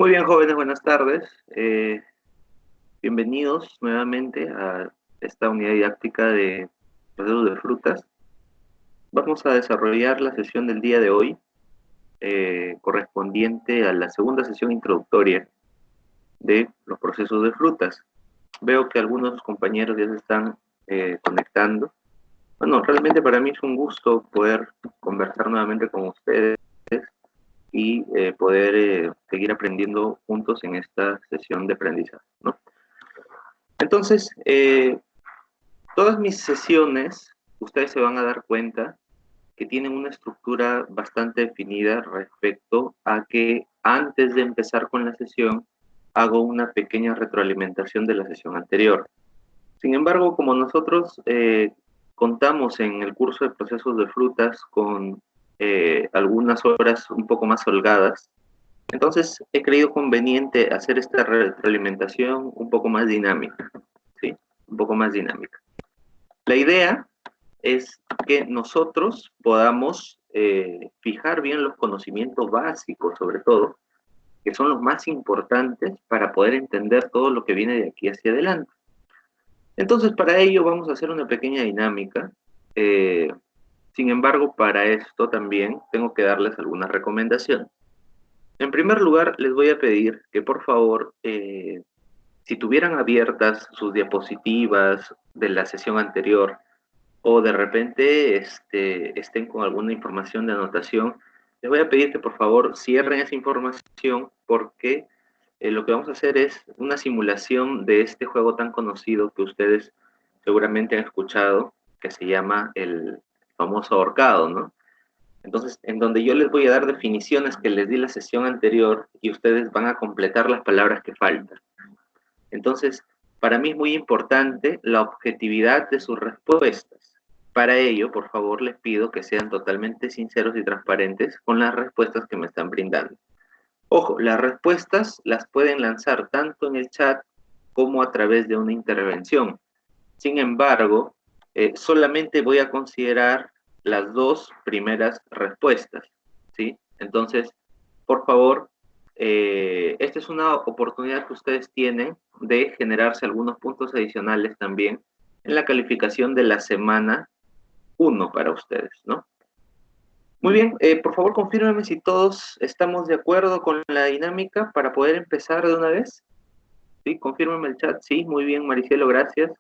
Muy bien, jóvenes, buenas tardes. Bienvenidos nuevamente a esta unidad didáctica de procesos de frutas. Vamos a desarrollar la sesión del día de hoy, correspondiente a la segunda sesión introductoria de los procesos de frutas. Veo que algunos compañeros ya se están conectando. Bueno, realmente para mí es un gusto poder conversar nuevamente con ustedes y poder seguir aprendiendo juntos en esta sesión de aprendizaje, ¿no? Entonces, todas mis sesiones, ustedes se van a dar cuenta que tienen una estructura bastante definida respecto a que antes de empezar con la sesión, hago una pequeña retroalimentación de la sesión anterior. Sin embargo, como nosotros contamos en el curso de procesos de frutas con algunas horas un poco más holgadas, entonces he creído conveniente hacer esta retroalimentación un poco más dinámica, ¿sí? Un poco más dinámica. La idea es que nosotros podamos fijar bien los conocimientos básicos, sobre todo, que son los más importantes para poder entender todo lo que viene de aquí hacia adelante. Entonces, para ello vamos a hacer una pequeña dinámica. Sin embargo, para esto también tengo que darles algunas recomendaciones. En primer lugar, les voy a pedir que por favor, si tuvieran abiertas sus diapositivas de la sesión anterior, o de repente estén con alguna información de anotación, les voy a pedir que por favor cierren esa información porque lo que vamos a hacer es una simulación de este juego tan conocido que ustedes seguramente han escuchado, que se llama el famoso ahorcado, ¿no? Entonces, en donde yo les voy a dar definiciones que les di la sesión anterior y ustedes van a completar las palabras que faltan. Entonces, para mí es muy importante la objetividad de sus respuestas. Para ello, por favor, les pido que sean totalmente sinceros y transparentes con las respuestas que me están brindando. Ojo, las respuestas las pueden lanzar tanto en el chat como a través de una intervención. Sin embargo, solamente voy a considerar las dos primeras respuestas, ¿sí? Entonces, por favor, esta es una oportunidad que ustedes tienen de generarse algunos puntos adicionales también en la calificación de la semana 1 para ustedes, ¿no? Muy bien, por favor confírmenme si todos estamos de acuerdo con la dinámica para poder empezar de una vez. Sí, confírmenme el chat. Sí, muy bien, Maricielo, gracias.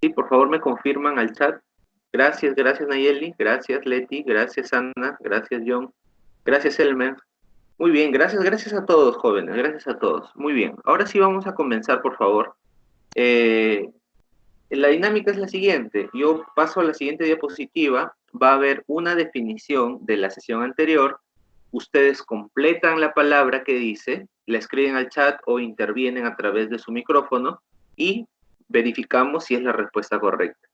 Sí, por favor me confirman al chat. Gracias, gracias Nayeli, gracias Leti, gracias Ana, gracias John, gracias Elmer. Muy bien, gracias a todos jóvenes, gracias a todos. Muy bien, ahora sí vamos a comenzar, por favor. La dinámica es la siguiente, yo paso a la siguiente diapositiva, va a haber una definición de la sesión anterior, ustedes completan la palabra que dice, la escriben al chat o intervienen a través de su micrófono y verificamos si es la respuesta correcta.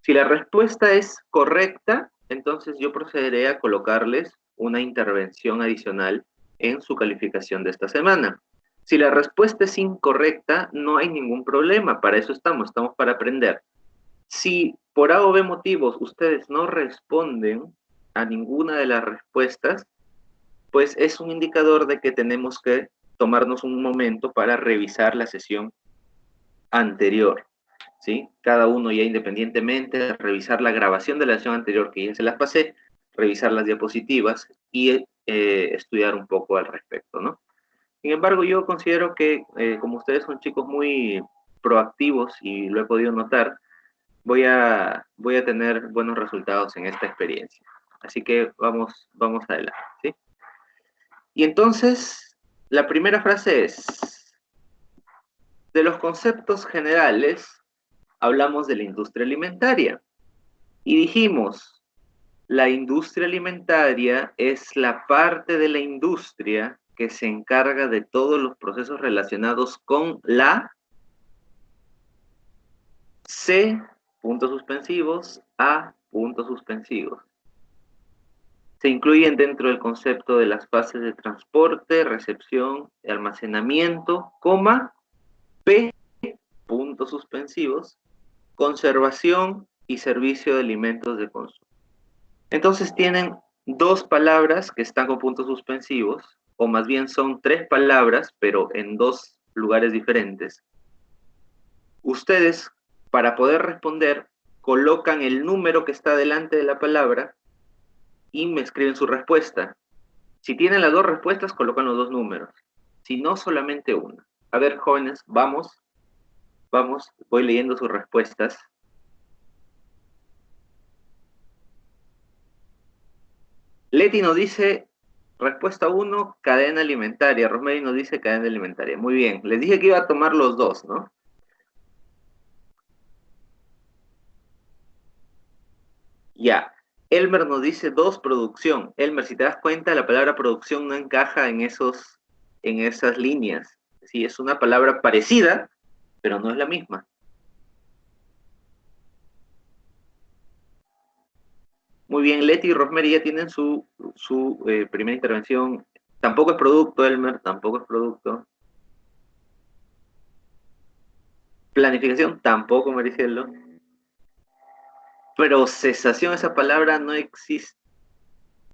Si la respuesta es correcta, entonces yo procederé a colocarles una intervención adicional en su calificación de esta semana. Si la respuesta es incorrecta, no hay ningún problema, para eso estamos para aprender. Si por A o B motivos ustedes no responden a ninguna de las respuestas, pues es un indicador de que tenemos que tomarnos un momento para revisar la sesión anterior, ¿sí? Cada uno ya independientemente, revisar la grabación de la sesión anterior que ya se las pasé, revisar las diapositivas y estudiar un poco al respecto, ¿no? Sin embargo, yo considero que como ustedes son chicos muy proactivos y lo he podido notar, voy a tener buenos resultados en esta experiencia. Así que vamos adelante, ¿sí? Y entonces, la primera frase es, de los conceptos generales, hablamos de la industria alimentaria. Y dijimos, la industria alimentaria es la parte de la industria que se encarga de todos los procesos relacionados con la C, puntos suspensivos, A, puntos suspensivos. Se incluyen dentro del concepto de las fases de transporte, recepción, almacenamiento, coma, P, puntos suspensivos, conservación y servicio de alimentos de consumo. Entonces tienen dos palabras que están con puntos suspensivos, o más bien son 3 palabras, pero en 2 lugares diferentes. Ustedes, para poder responder, colocan el número que está delante de la palabra y me escriben su respuesta. Si tienen las 2 respuestas, colocan los 2 números. Si no, solamente una. A ver, jóvenes, vamos, voy leyendo sus respuestas. Leti nos dice, respuesta 1, cadena alimentaria. Rosemary nos dice cadena alimentaria. Muy bien, les dije que iba a tomar los 2, ¿no? Ya. Elmer nos dice 2, producción. Elmer, si te das cuenta, la palabra producción no encaja en esas líneas. Sí, es una palabra parecida, pero no es la misma. Muy bien, Leti y Rosemary ya tienen su primera intervención. Tampoco es producto, Elmer, tampoco es producto. Planificación, tampoco, Maricelo. Procesación, esa palabra no existe,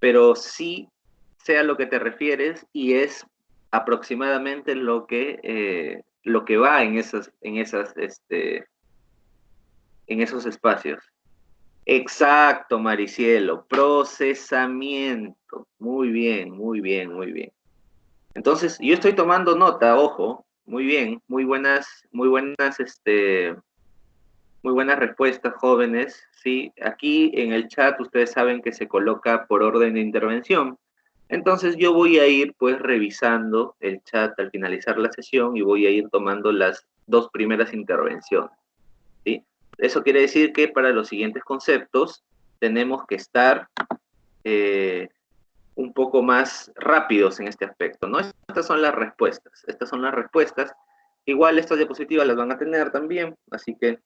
pero sí sé a lo que te refieres y es aproximadamente lo que va en esos espacios. Exacto, Maricielo, procesamiento. Muy bien, muy bien, muy bien. Entonces, yo estoy tomando nota, ojo, muy bien, muy buenas respuestas, jóvenes. Sí, aquí en el chat ustedes saben que se coloca por orden de intervención. Entonces yo voy a ir pues revisando el chat al finalizar la sesión y voy a ir tomando las 2 primeras intervenciones. ¿Sí? Eso quiere decir que para los siguientes conceptos tenemos que estar un poco más rápidos en este aspecto, ¿no? Estas son las respuestas. Igual estas diapositivas las van a tener también, así que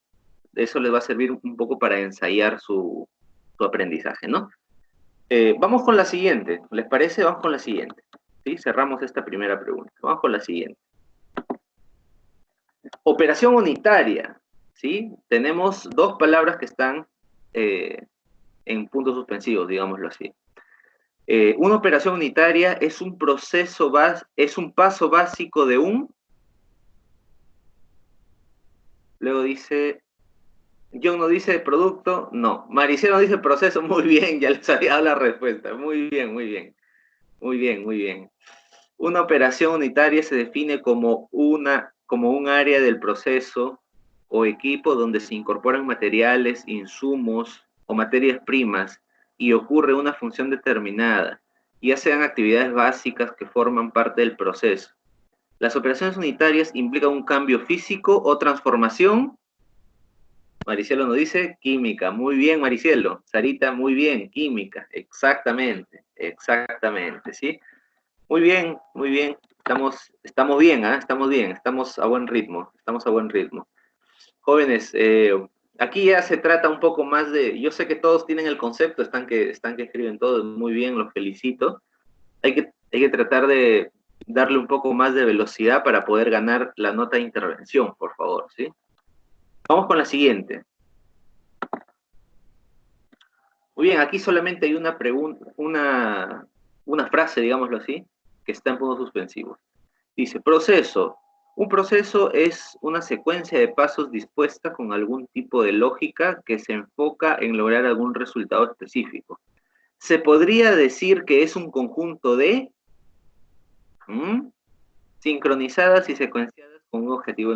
eso les va a servir un poco para ensayar su aprendizaje, ¿no? Vamos con la siguiente, ¿les parece? Vamos con la siguiente, ¿sí? Cerramos esta primera pregunta. Vamos con la siguiente. Operación unitaria, ¿sí? Tenemos 2 palabras que están en puntos suspensivos, digámoslo así. Una operación unitaria es un paso básico de un... Luego dice... John no dice producto, no. Maricelo dice proceso, muy bien, ya les había dado la respuesta. Muy bien, muy bien. Muy bien, muy bien. Una operación unitaria se define como un área del proceso o equipo donde se incorporan materiales, insumos o materias primas y ocurre una función determinada, ya sean actividades básicas que forman parte del proceso. Las operaciones unitarias implican un cambio físico o transformación. Maricielo nos dice química. Muy bien, Maricielo. Sarita, muy bien, química. Exactamente, ¿sí? Muy bien, muy bien. Estamos bien, ¿eh? Estamos bien, estamos a buen ritmo, Jóvenes, aquí ya se trata un poco más yo sé que todos tienen el concepto, están que escriben todos, muy bien, los felicito. Hay que tratar de darle un poco más de velocidad para poder ganar la nota de intervención, por favor, ¿sí? Vamos con la siguiente. Muy bien, aquí solamente hay una pregunta, una frase, digámoslo así, que está en puntos suspensivos. Dice, proceso. Un proceso es una secuencia de pasos dispuesta con algún tipo de lógica que se enfoca en lograr algún resultado específico. Se podría decir que es un conjunto de sincronizadas y secuenciadas con un objetivo.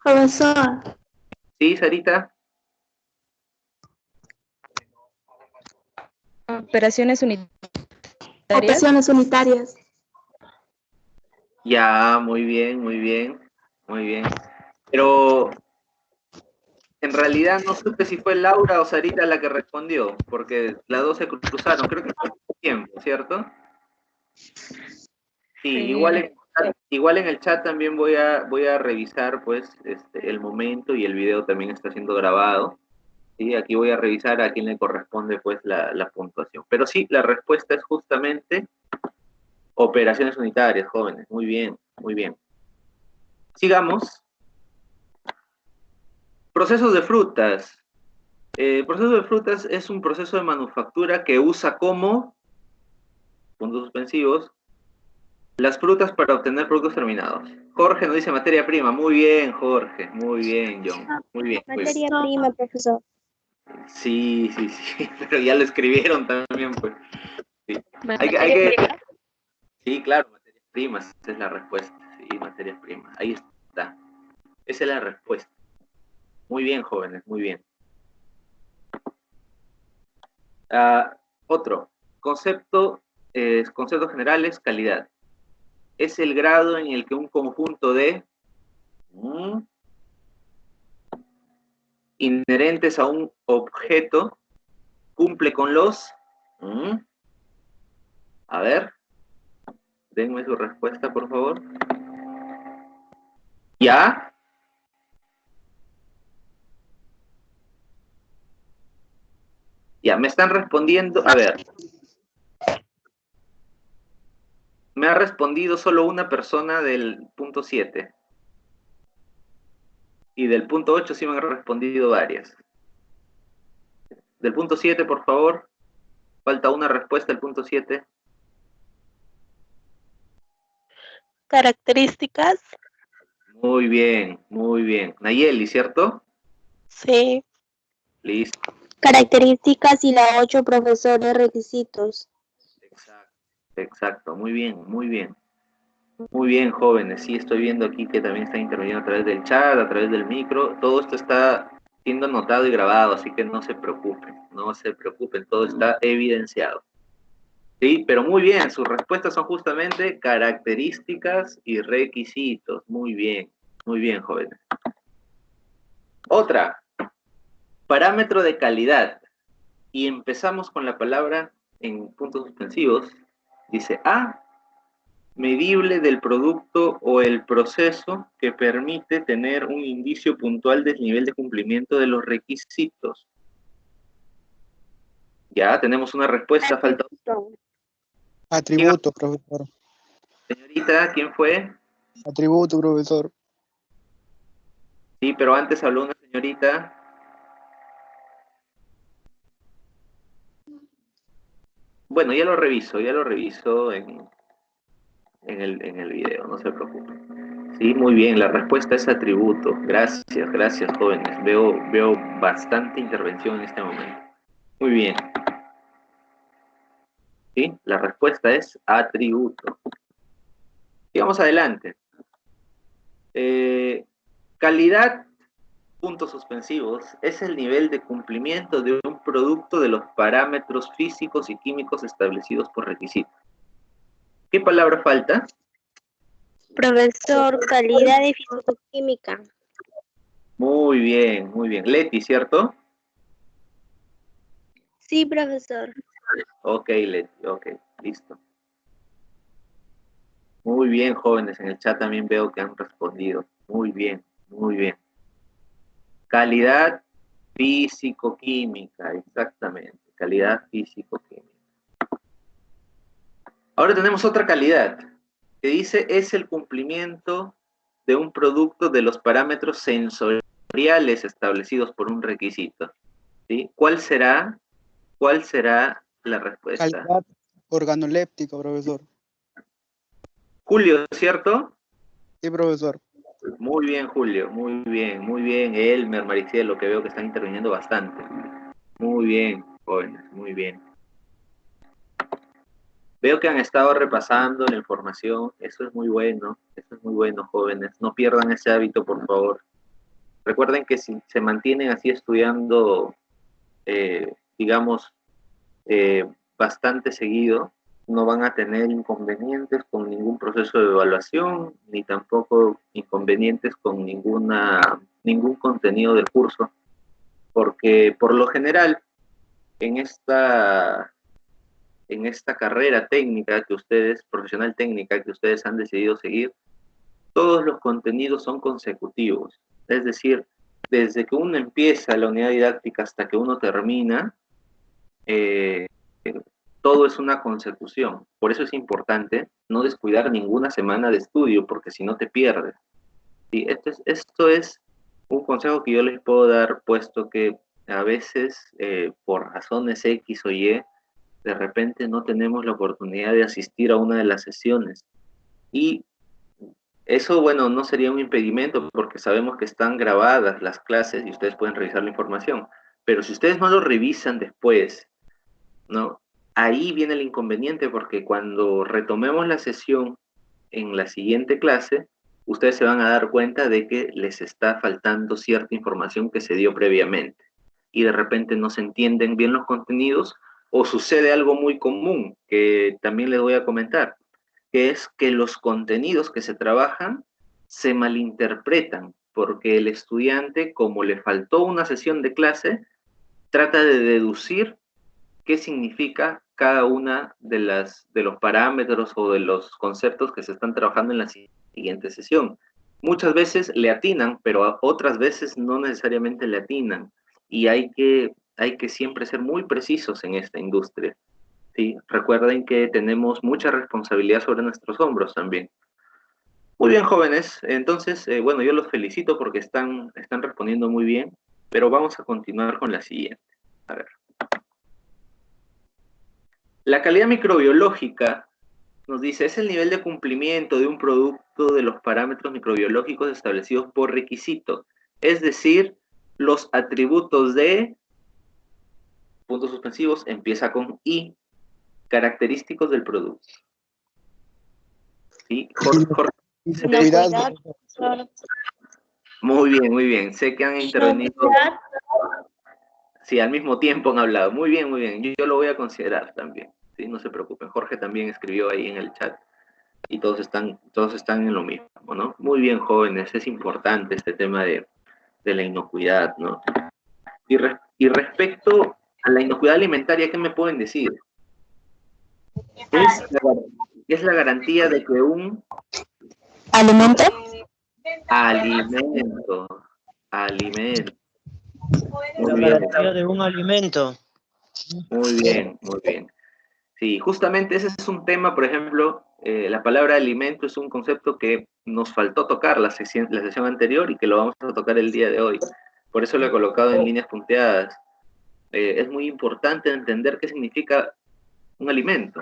Profesor. ¿Sí, Sarita? Operaciones unitarias. Operaciones unitarias. Ya, muy bien, muy bien, muy bien. Pero en realidad no supe si fue Laura o Sarita la que respondió, porque las dos se cruzaron, creo que fue tiempo, ¿cierto? Sí, igual en el chat también voy a revisar pues el momento y el video también está siendo grabado. ¿Sí? Aquí voy a revisar a quién le corresponde pues la puntuación. Pero sí, la respuesta es justamente operaciones unitarias, jóvenes. Muy bien, muy bien. Sigamos. Procesos de frutas. Proceso de frutas es un proceso de manufactura que usa como, puntos suspensivos, Las frutas para obtener productos terminados. Jorge nos dice materia prima. Muy bien, Jorge. Muy bien, John. Muy bien, muy bien. Materia prima, profesor. Sí, sí, sí. Pero ya lo escribieron también, pues. Sí. Sí, claro, materias primas. Esa es la respuesta. Sí, materias primas. Ahí está. Esa es la respuesta. Muy bien, jóvenes. Muy bien. Otro. Conceptos generales, calidad. Es el grado en el que un conjunto de inherentes a un objeto cumple con los... A ver, denme su respuesta, por favor. ¿Ya? Ya, me están respondiendo... A ver. Me ha respondido solo una persona del punto 7. Y del punto 8 sí me han respondido varias. Del punto 7, por favor. Falta una respuesta del punto 7. Características. Muy bien, muy bien. Nayeli, ¿cierto? Sí. Listo. Características y la 8, profesores, requisitos. Exacto, exacto. Muy bien, muy bien. Muy bien, jóvenes. Sí, estoy viendo aquí que también están interviniendo a través del chat, a través del micro. Todo esto está siendo anotado y grabado, así que no se preocupen, todo está evidenciado. Sí, pero muy bien, sus respuestas son justamente características y requisitos. Muy bien, jóvenes. Otra, parámetro de calidad. Y empezamos con la palabra en puntos suspensivos. Dice A, medible del producto o el proceso que permite tener un indicio puntual del nivel de cumplimiento de los requisitos. Ya tenemos una respuesta, falta. Atributo, profesor. Señorita, ¿quién fue? Atributo, profesor. Sí, pero antes habló una señorita. Bueno, ya lo reviso en el video, no se preocupen. Sí, muy bien, la respuesta es atributo. Gracias, jóvenes. Veo bastante intervención en este momento. Muy bien. ¿Sí? La respuesta es atributo. Sigamos adelante. Calidad, puntos suspensivos, es el nivel de cumplimiento de un producto de los parámetros físicos y químicos establecidos por requisito. ¿Qué palabra falta? Profesor, calidad de físico-química. Muy bien, muy bien. Leti, ¿cierto? Sí, profesor. Ok, Leti, ok, listo. Muy bien, jóvenes, en el chat también veo que han respondido. Muy bien, muy bien. Calidad físico-química, exactamente. Calidad físico-química. Ahora tenemos otra calidad, que dice es el cumplimiento de un producto de los parámetros sensoriales establecidos por un requisito. ¿Sí? ¿Cuál será la respuesta? Calidad organoléptica, profesor. Julio, ¿cierto? Sí, profesor. Muy bien, Julio, muy bien, muy bien. Elmer, Maricielo, que veo que están interviniendo bastante. Muy bien, jóvenes, muy bien. Veo que han estado repasando la información, eso es muy bueno, jóvenes. No pierdan ese hábito, por favor. Recuerden que si se mantienen así estudiando, digamos, bastante seguido, no van a tener inconvenientes con ningún proceso de evaluación, ni tampoco inconvenientes con ningún contenido del curso, porque por lo general, en esta carrera técnica profesional técnica que ustedes han decidido seguir, todos los contenidos son consecutivos. Es decir, desde que uno empieza la unidad didáctica hasta que uno termina, todo es una consecución. Por eso es importante no descuidar ninguna semana de estudio, porque si no te pierdes. ¿Sí? Esto es un consejo que yo les puedo dar, puesto que a veces, por razones X o Y, de repente no tenemos la oportunidad de asistir a una de las sesiones. Y eso, bueno, no sería un impedimento porque sabemos que están grabadas las clases y ustedes pueden revisar la información. Pero si ustedes no lo revisan después, ¿no? Ahí viene el inconveniente porque cuando retomemos la sesión en la siguiente clase, ustedes se van a dar cuenta de que les está faltando cierta información que se dio previamente y de repente no se entienden bien los contenidos o sucede algo muy común que también les voy a comentar, que es que los contenidos que se trabajan se malinterpretan porque el estudiante, como le faltó una sesión de clase, trata de deducir qué significa cada una de los parámetros o de los conceptos que se están trabajando en la siguiente sesión. Muchas veces le atinan, pero otras veces no necesariamente le atinan. Y hay que siempre ser muy precisos en esta industria. ¿Sí? Recuerden que tenemos mucha responsabilidad sobre nuestros hombros también. Muy bien, jóvenes. Entonces, bueno, yo los felicito porque están respondiendo muy bien, pero vamos a continuar con la siguiente. A ver. La calidad microbiológica nos dice, es el nivel de cumplimiento de un producto de los parámetros microbiológicos establecidos por requisito, es decir, los atributos de, puntos suspensivos, empieza con I, característicos del producto. ¿Sí? Jorge, Inocuidad, Inocuidad, profesor. muy bien, muy bien. Sé que han intervenido. Sí, al mismo tiempo han hablado. Muy bien, muy bien. Yo lo voy a considerar también. Sí, no se preocupen. Jorge también escribió ahí en el chat. Y todos están en lo mismo, ¿no? Muy bien, jóvenes, es importante este tema de la inocuidad, ¿no? Y respecto a la inocuidad alimentaria, ¿qué me pueden decir? Es la garantía de que un ¿Alimento? alimento, La muy bien, garantía de un alimento. muy bien, muy bien. Sí, justamente ese es un tema, por ejemplo, la palabra alimento es un concepto que nos faltó tocar la sesión anterior y que lo vamos a tocar el día de hoy. Por eso lo he colocado en líneas punteadas. Es muy importante entender qué significa un alimento,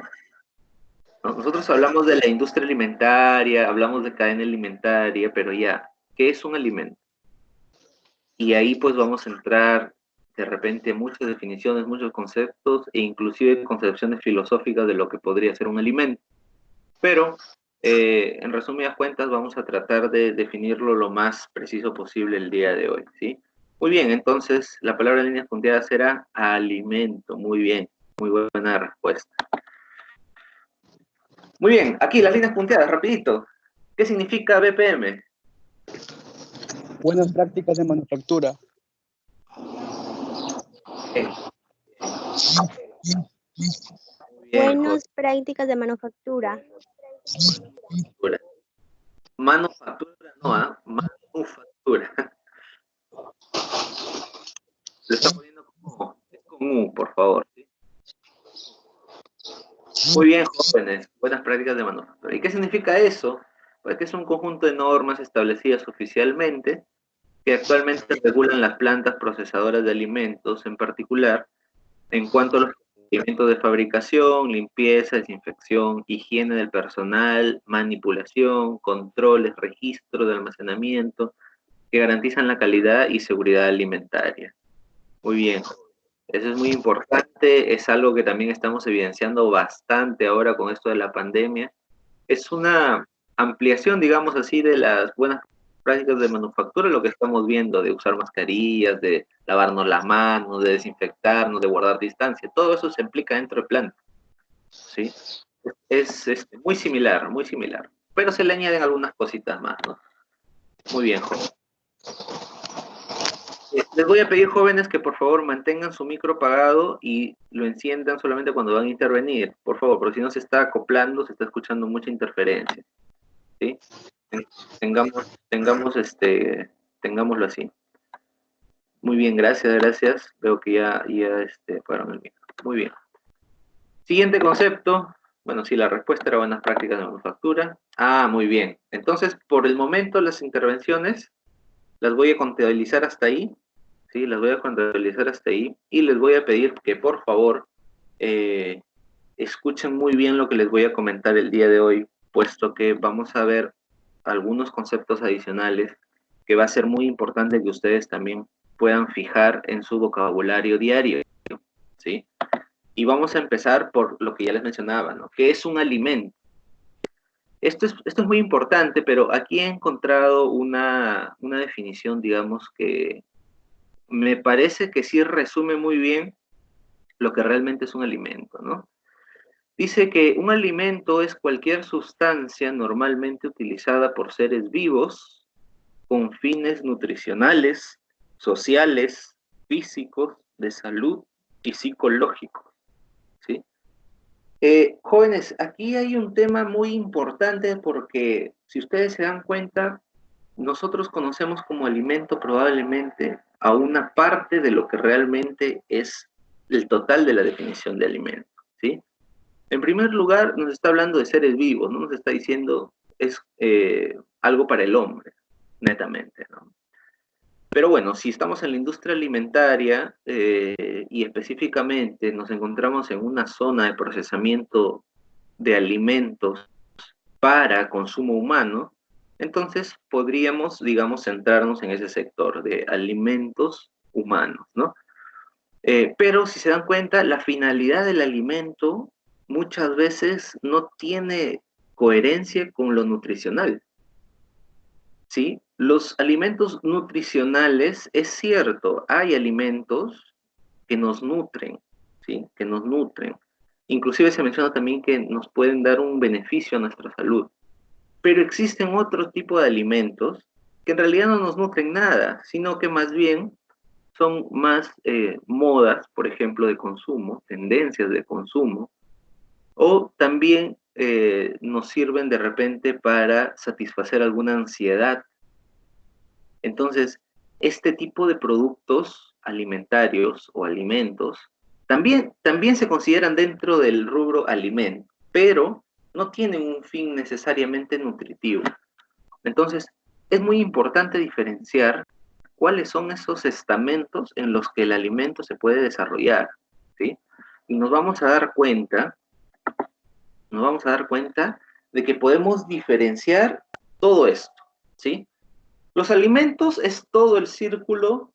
¿no? Nosotros hablamos de la industria alimentaria, hablamos de cadena alimentaria, pero ya, ¿qué es un alimento? Y ahí pues vamos a entrar de repente muchas definiciones, muchos conceptos e inclusive concepciones filosóficas de lo que podría ser un alimento. Pero, en resumidas cuentas, vamos a tratar de definirlo lo más preciso posible el día de hoy, ¿sí? Muy bien, entonces la palabra en líneas punteadas será alimento. Muy bien, muy buena respuesta. Muy bien, aquí las líneas punteadas, rapidito. ¿Qué significa BPM? Buenas prácticas de manufactura. Muy bien, Buenas prácticas de manufactura. manufactura. Manufactura, no, ¿ah? Manufactura. Lo está poniendo como, es con U, por favor, ¿sí? Muy bien, jóvenes, buenas prácticas de manufactura. ¿Y qué significa eso? Pues que es un conjunto de normas establecidas oficialmente que actualmente regulan las plantas procesadoras de alimentos, en particular, en cuanto a los procedimientos de fabricación, limpieza, desinfección, higiene del personal, manipulación, controles, registro de almacenamiento, que garantizan la calidad y seguridad alimentaria. Muy bien, eso es muy importante, es algo que también estamos evidenciando bastante ahora con esto de la pandemia. Es una ampliación, digamos así, de las buenas prácticas de manufactura, lo que estamos viendo, de usar mascarillas, de lavarnos las manos, de desinfectarnos, de guardar distancia. Todo eso se implica dentro del plan, ¿sí? Es muy similar, pero se le añaden algunas cositas más, ¿no? Muy bien, joven. Les voy a pedir, jóvenes, que por favor mantengan su micro apagado y lo enciendan solamente cuando van a intervenir, por favor, porque si no se está acoplando, se está escuchando mucha interferencia, ¿sí? Tengámoslo así. Muy bien, gracias. Veo que ya fueron el micro. Muy bien. Siguiente concepto. Bueno, sí, la respuesta era buenas prácticas de manufactura. Ah, muy bien. Entonces, por el momento, las intervenciones las voy a contabilizar hasta ahí. Sí, las voy a contabilizar hasta ahí. Y les voy a pedir que, por favor, escuchen muy bien lo que les voy a comentar el día de hoy, puesto que vamos a ver algunos conceptos adicionales que va a ser muy importante que ustedes también puedan fijar en su vocabulario diario, ¿sí? Y vamos a empezar por lo que ya les mencionaba, ¿no? ¿Qué es un alimento? Esto es muy importante, pero aquí he encontrado una definición, digamos, que me parece que sí resume muy bien lo que realmente es un alimento, ¿no? Dice que un alimento es cualquier sustancia normalmente utilizada por seres vivos con fines nutricionales, sociales, físicos, de salud y psicológicos, ¿sí? Jóvenes, aquí hay un tema muy importante porque si ustedes se dan cuenta, nosotros conocemos como alimento probablemente a una parte de lo que realmente es el total de la definición de alimento, ¿sí? En primer lugar, nos está hablando de seres vivos, no nos está diciendo es algo para el hombre, netamente, ¿no? Pero bueno, si estamos en la industria alimentaria y específicamente nos encontramos en una zona de procesamiento de alimentos para consumo humano, entonces podríamos, digamos, centrarnos en ese sector de alimentos humanos, ¿no? Pero si se dan cuenta, la finalidad del alimento muchas veces no tiene coherencia con lo nutricional, ¿sí? Los alimentos nutricionales, es cierto, hay alimentos que nos nutren, ¿sí? Que nos nutren. Inclusive se menciona también que nos pueden dar un beneficio a nuestra salud. Pero existen otro tipo de alimentos que en realidad no nos nutren nada, sino que más bien son más modas, por ejemplo, de consumo, tendencias de consumo, o también nos sirven de repente para satisfacer alguna ansiedad. Entonces, este tipo de productos alimentarios o alimentos también se consideran dentro del rubro alimento, pero no tienen un fin necesariamente nutritivo. Entonces, es muy importante diferenciar cuáles son esos estamentos en los que el alimento se puede desarrollar, ¿sí? Y nos vamos a dar cuenta de que podemos diferenciar todo esto, ¿sí? Los alimentos es todo el círculo,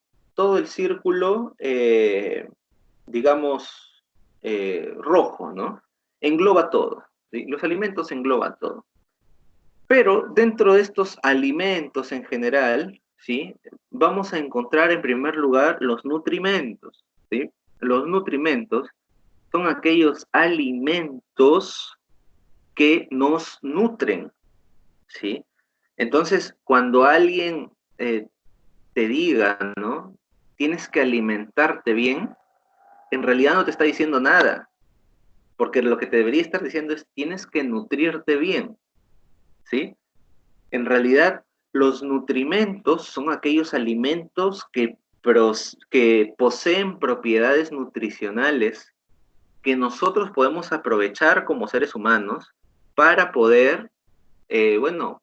digamos, rojo, ¿no? Engloba todo, ¿sí? Los alimentos engloban todo. Pero dentro de estos alimentos en general, ¿sí? Vamos a encontrar en primer lugar los nutrimentos, ¿sí? Los nutrimentos son aquellos alimentos que nos nutren, ¿sí? Entonces, cuando alguien te diga, ¿no? Tienes que alimentarte bien, en realidad no te está diciendo nada, porque lo que te debería estar diciendo es tienes que nutrirte bien, ¿sí? En realidad, los nutrimentos son aquellos alimentos que poseen propiedades nutricionales que nosotros podemos aprovechar como seres humanos para poder, bueno,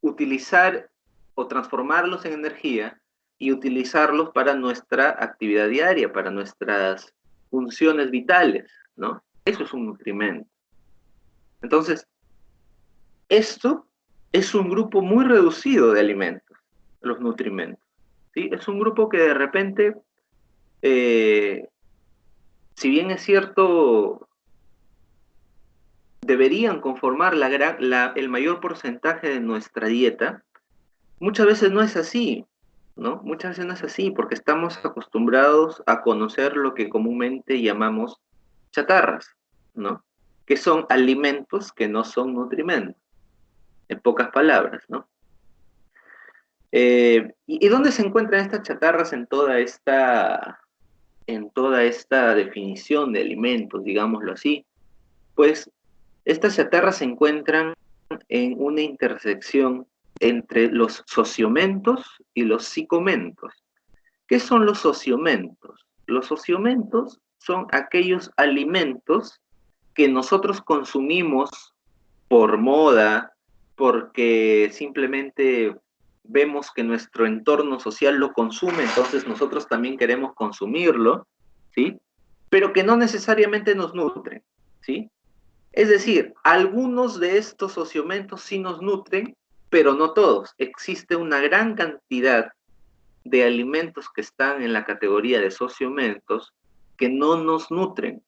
utilizar o transformarlos en energía y utilizarlos para nuestra actividad diaria, para nuestras funciones vitales, ¿no? Eso es un nutrimento. Entonces, esto es un grupo muy reducido de alimentos, los nutrimentos, ¿sí? Es un grupo que de repente, si bien es cierto, deberían conformar el mayor porcentaje de nuestra dieta, muchas veces no es así, ¿no? Muchas veces no es así porque estamos acostumbrados a conocer lo que comúnmente llamamos chatarras, ¿no? Que son alimentos que no son nutrimentos, en pocas palabras, ¿no? ¿Y dónde se encuentran estas chatarras en toda esta definición de alimentos, digámoslo así? Pues estas chatarras se encuentran en una intersección entre los sociomentos y los psicomentos. ¿Qué son los sociomentos? Los sociomentos son aquellos alimentos que nosotros consumimos por moda, porque simplemente vemos que nuestro entorno social lo consume, entonces nosotros también queremos consumirlo, ¿sí? Pero que no necesariamente nos nutren, ¿sí? Es decir, algunos de estos sociomentos sí nos nutren, pero no todos. Existe una gran cantidad de alimentos que están en la categoría de sociomentos que no nos nutren.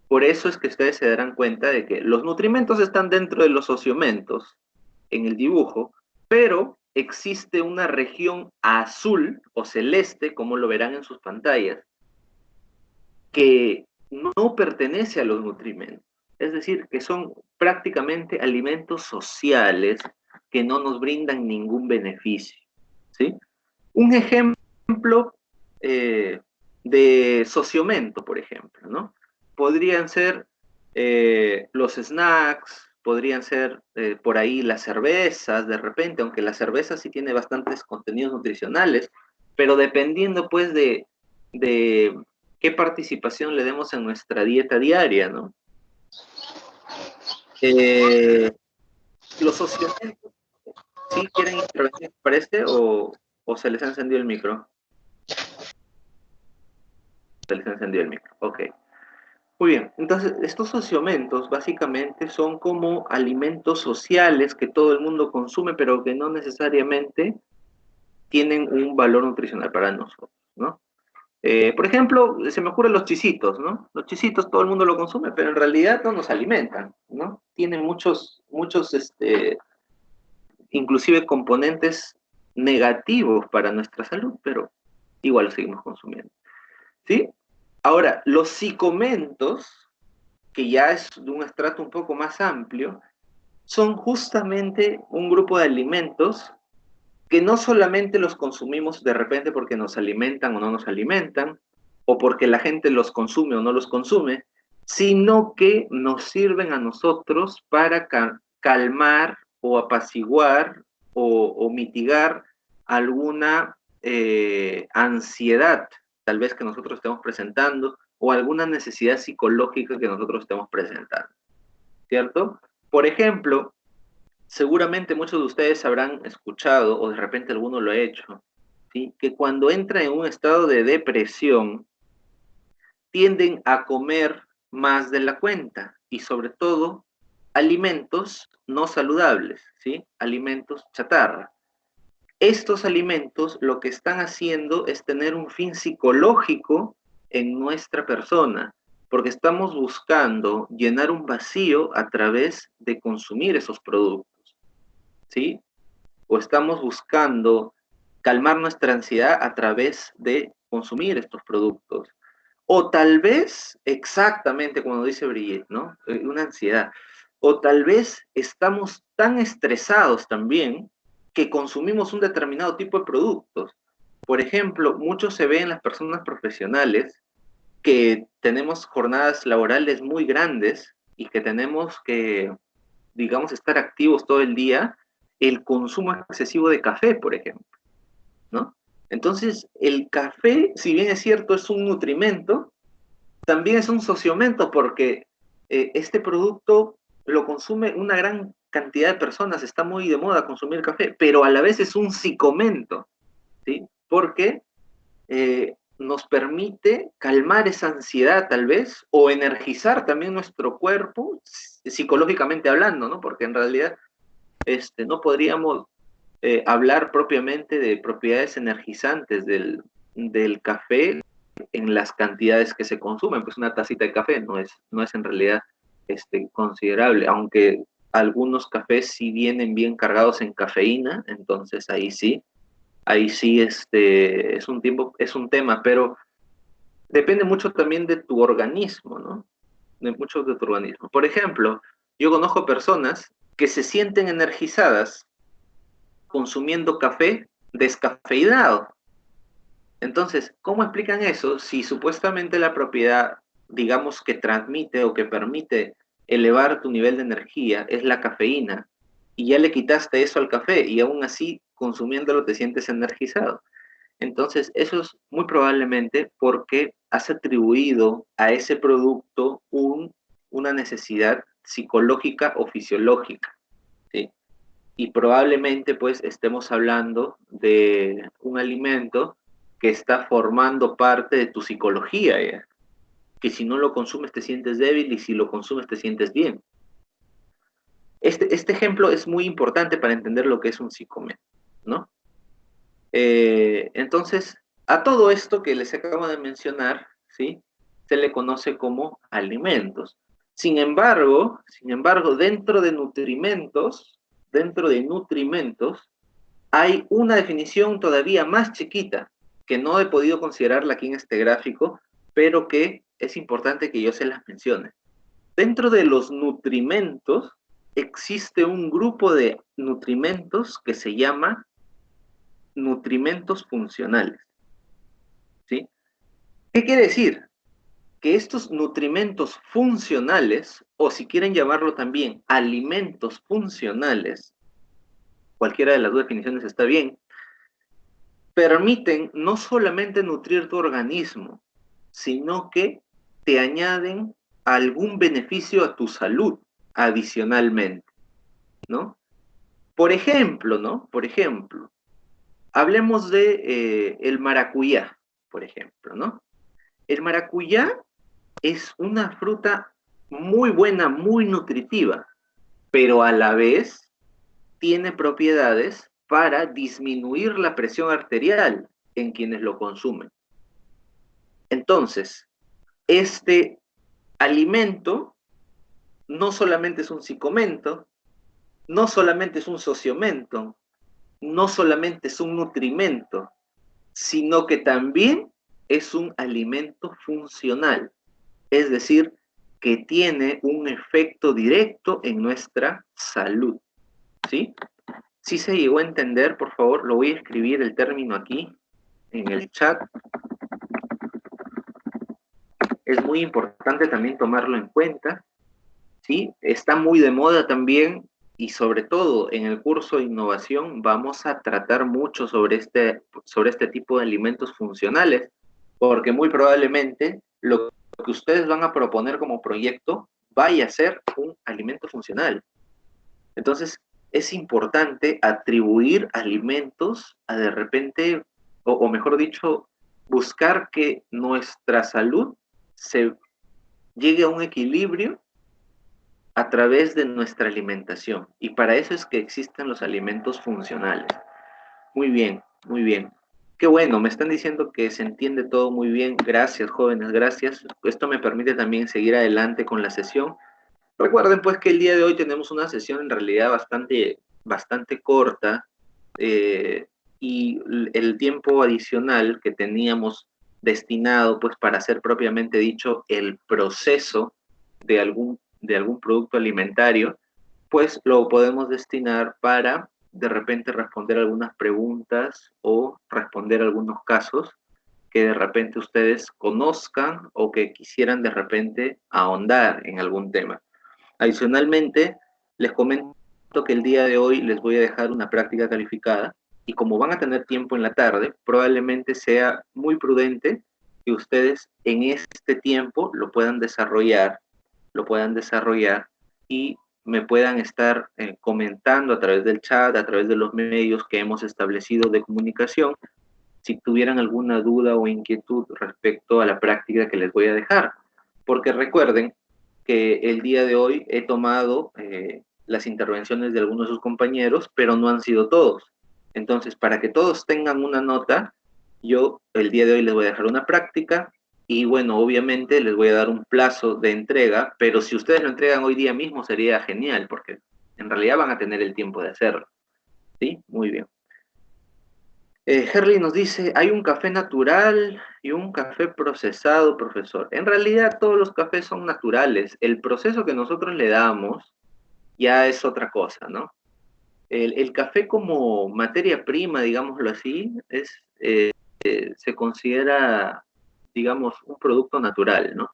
Por eso es que ustedes se darán cuenta de que los nutrimentos están dentro de los sociomentos en el dibujo, pero existe una región azul o celeste, como lo verán en sus pantallas, que no pertenece a los nutrimentos. Es decir, que son prácticamente alimentos sociales que no nos brindan ningún beneficio, ¿sí? Un ejemplo de sociomento, por ejemplo, ¿no? Podrían ser los snacks, podrían ser por ahí las cervezas, de repente, aunque la cerveza sí tiene bastantes contenidos nutricionales, pero dependiendo pues de qué participación le demos en nuestra dieta diaria, ¿no? Los sociomentos, ¿sí quieren intervenir, parece, o se les ha encendido el micro? Se les ha encendido el micro, ok. Muy bien, entonces estos sociomentos básicamente son como alimentos sociales que todo el mundo consume, pero que no necesariamente tienen un valor nutricional para nosotros, ¿no? Por ejemplo, se me ocurren los chisitos, ¿no? Los chisitos todo el mundo lo consume, pero en realidad no nos alimentan, ¿no? Tienen muchos, inclusive componentes negativos para nuestra salud, pero igual los seguimos consumiendo, ¿sí? Ahora, los psicomentos, que ya es de un estrato un poco más amplio, son justamente un grupo de alimentos que no solamente los consumimos de repente porque nos alimentan o no nos alimentan, o porque la gente los consume o no los consume, sino que nos sirven a nosotros para calmar o apaciguar o mitigar alguna ansiedad, tal vez que nosotros estemos presentando, o alguna necesidad psicológica que nosotros estemos presentando, ¿cierto? Por ejemplo, seguramente muchos de ustedes habrán escuchado, o de repente alguno lo ha hecho, ¿sí? Que cuando entra en un estado de depresión, tienden a comer más de la cuenta, y sobre todo, alimentos no saludables, ¿sí? Alimentos chatarra. Estos alimentos lo que están haciendo es tener un fin psicológico en nuestra persona, porque estamos buscando llenar un vacío a través de consumir esos productos, ¿sí? O estamos buscando calmar nuestra ansiedad a través de consumir estos productos. O tal vez, exactamente como dice Brigitte, ¿no? Una ansiedad. O tal vez estamos tan estresados también que consumimos un determinado tipo de productos. Por ejemplo, mucho se ve en las personas profesionales que tenemos jornadas laborales muy grandes y que tenemos que, digamos, estar activos todo el día, el consumo excesivo de café, por ejemplo, ¿no? Entonces, el café, si bien es cierto, es un nutrimento, también es un sociomento porque este producto lo consume una gran cantidad de personas, está muy de moda consumir café, pero a la vez es un psicomento, ¿sí? Porque nos permite calmar esa ansiedad tal vez, o energizar también nuestro cuerpo, psicológicamente hablando, ¿no? Porque en realidad no podríamos hablar propiamente de propiedades energizantes del café en las cantidades que se consumen, pues una tacita de café no es en realidad considerable, aunque algunos cafés sí vienen bien cargados en cafeína, entonces ahí sí es un tema, pero depende mucho también de tu organismo, ¿no? Mucho de tu organismo. Por ejemplo, yo conozco personas que se sienten energizadas consumiendo café descafeinado. Entonces, ¿cómo explican eso si supuestamente la propiedad, digamos, que transmite o que permite elevar tu nivel de energía es la cafeína, y ya le quitaste eso al café y aún así consumiéndolo te sientes energizado? Entonces, eso es muy probablemente porque has atribuido a ese producto una necesidad psicológica o fisiológica, ¿sí? Y probablemente pues estemos hablando de un alimento que está formando parte de tu psicología, ¿ya? Que si no lo consumes te sientes débil y si lo consumes te sientes bien. Este ejemplo es muy importante para entender lo que es un psicomet, ¿no? Entonces, a todo esto que les acabo de mencionar, ¿sí? Se le conoce como alimentos. Sin embargo, dentro de nutrimentos, hay una definición todavía más chiquita, que no he podido considerarla aquí en este gráfico, pero que es importante que yo se las mencione. Dentro de los nutrimentos, existe un grupo de nutrimentos que se llama nutrimentos funcionales, ¿sí? ¿Qué quiere decir? Que estos nutrimentos funcionales, o si quieren llamarlo también alimentos funcionales, cualquiera de las dos definiciones está bien, permiten no solamente nutrir tu organismo, sino que te añaden algún beneficio a tu salud adicionalmente, ¿no? Por ejemplo, ¿no? Por ejemplo, hablemos de el maracuyá, por ejemplo, ¿no? El maracuyá es una fruta muy buena, muy nutritiva, pero a la vez tiene propiedades para disminuir la presión arterial en quienes lo consumen. Entonces, este alimento no solamente es un psicomento, no solamente es un sociomento, no solamente es un nutrimento, sino que también es un alimento funcional, es decir, que tiene un efecto directo en nuestra salud, ¿sí? Si se llegó a entender, por favor, lo voy a escribir el término aquí en el chat. Es muy importante también tomarlo en cuenta, ¿sí? Está muy de moda también y sobre todo en el curso de innovación vamos a tratar mucho sobre este tipo de alimentos funcionales, porque muy probablemente lo que ustedes van a proponer como proyecto vaya a ser un alimento funcional. Entonces, es importante atribuir alimentos a de repente, o mejor dicho, buscar que nuestra salud se llegue a un equilibrio a través de nuestra alimentación. Y para eso es que existen los alimentos funcionales. Muy bien, muy bien. Qué bueno, me están diciendo que se entiende todo muy bien. Gracias, jóvenes, gracias. Esto me permite también seguir adelante con la sesión. Recuerden pues que el día de hoy tenemos una sesión en realidad bastante corta y el tiempo adicional que teníamos destinado pues para hacer propiamente dicho el proceso de algún producto alimentario, pues lo podemos destinar para de repente responder algunas preguntas o responder algunos casos que de repente ustedes conozcan o que quisieran de repente ahondar en algún tema. Adicionalmente, les comento que el día de hoy les voy a dejar una práctica calificada y como van a tener tiempo en la tarde, probablemente sea muy prudente que ustedes en este tiempo lo puedan desarrollar y me puedan estar comentando a través del chat, a través de los medios que hemos establecido de comunicación, si tuvieran alguna duda o inquietud respecto a la práctica que les voy a dejar. Porque recuerden que el día de hoy he tomado las intervenciones de algunos de sus compañeros, pero no han sido todos. Entonces, para que todos tengan una nota, yo el día de hoy les voy a dejar una práctica y bueno, obviamente les voy a dar un plazo de entrega, pero si ustedes lo entregan hoy día mismo sería genial, porque en realidad van a tener el tiempo de hacerlo. ¿Sí? Muy bien. Herley nos dice, hay un café natural y un café procesado, profesor. En realidad todos los cafés son naturales. El proceso que nosotros le damos ya es otra cosa, ¿no? El café como materia prima, digámoslo así, se considera, digamos, un producto natural, ¿no?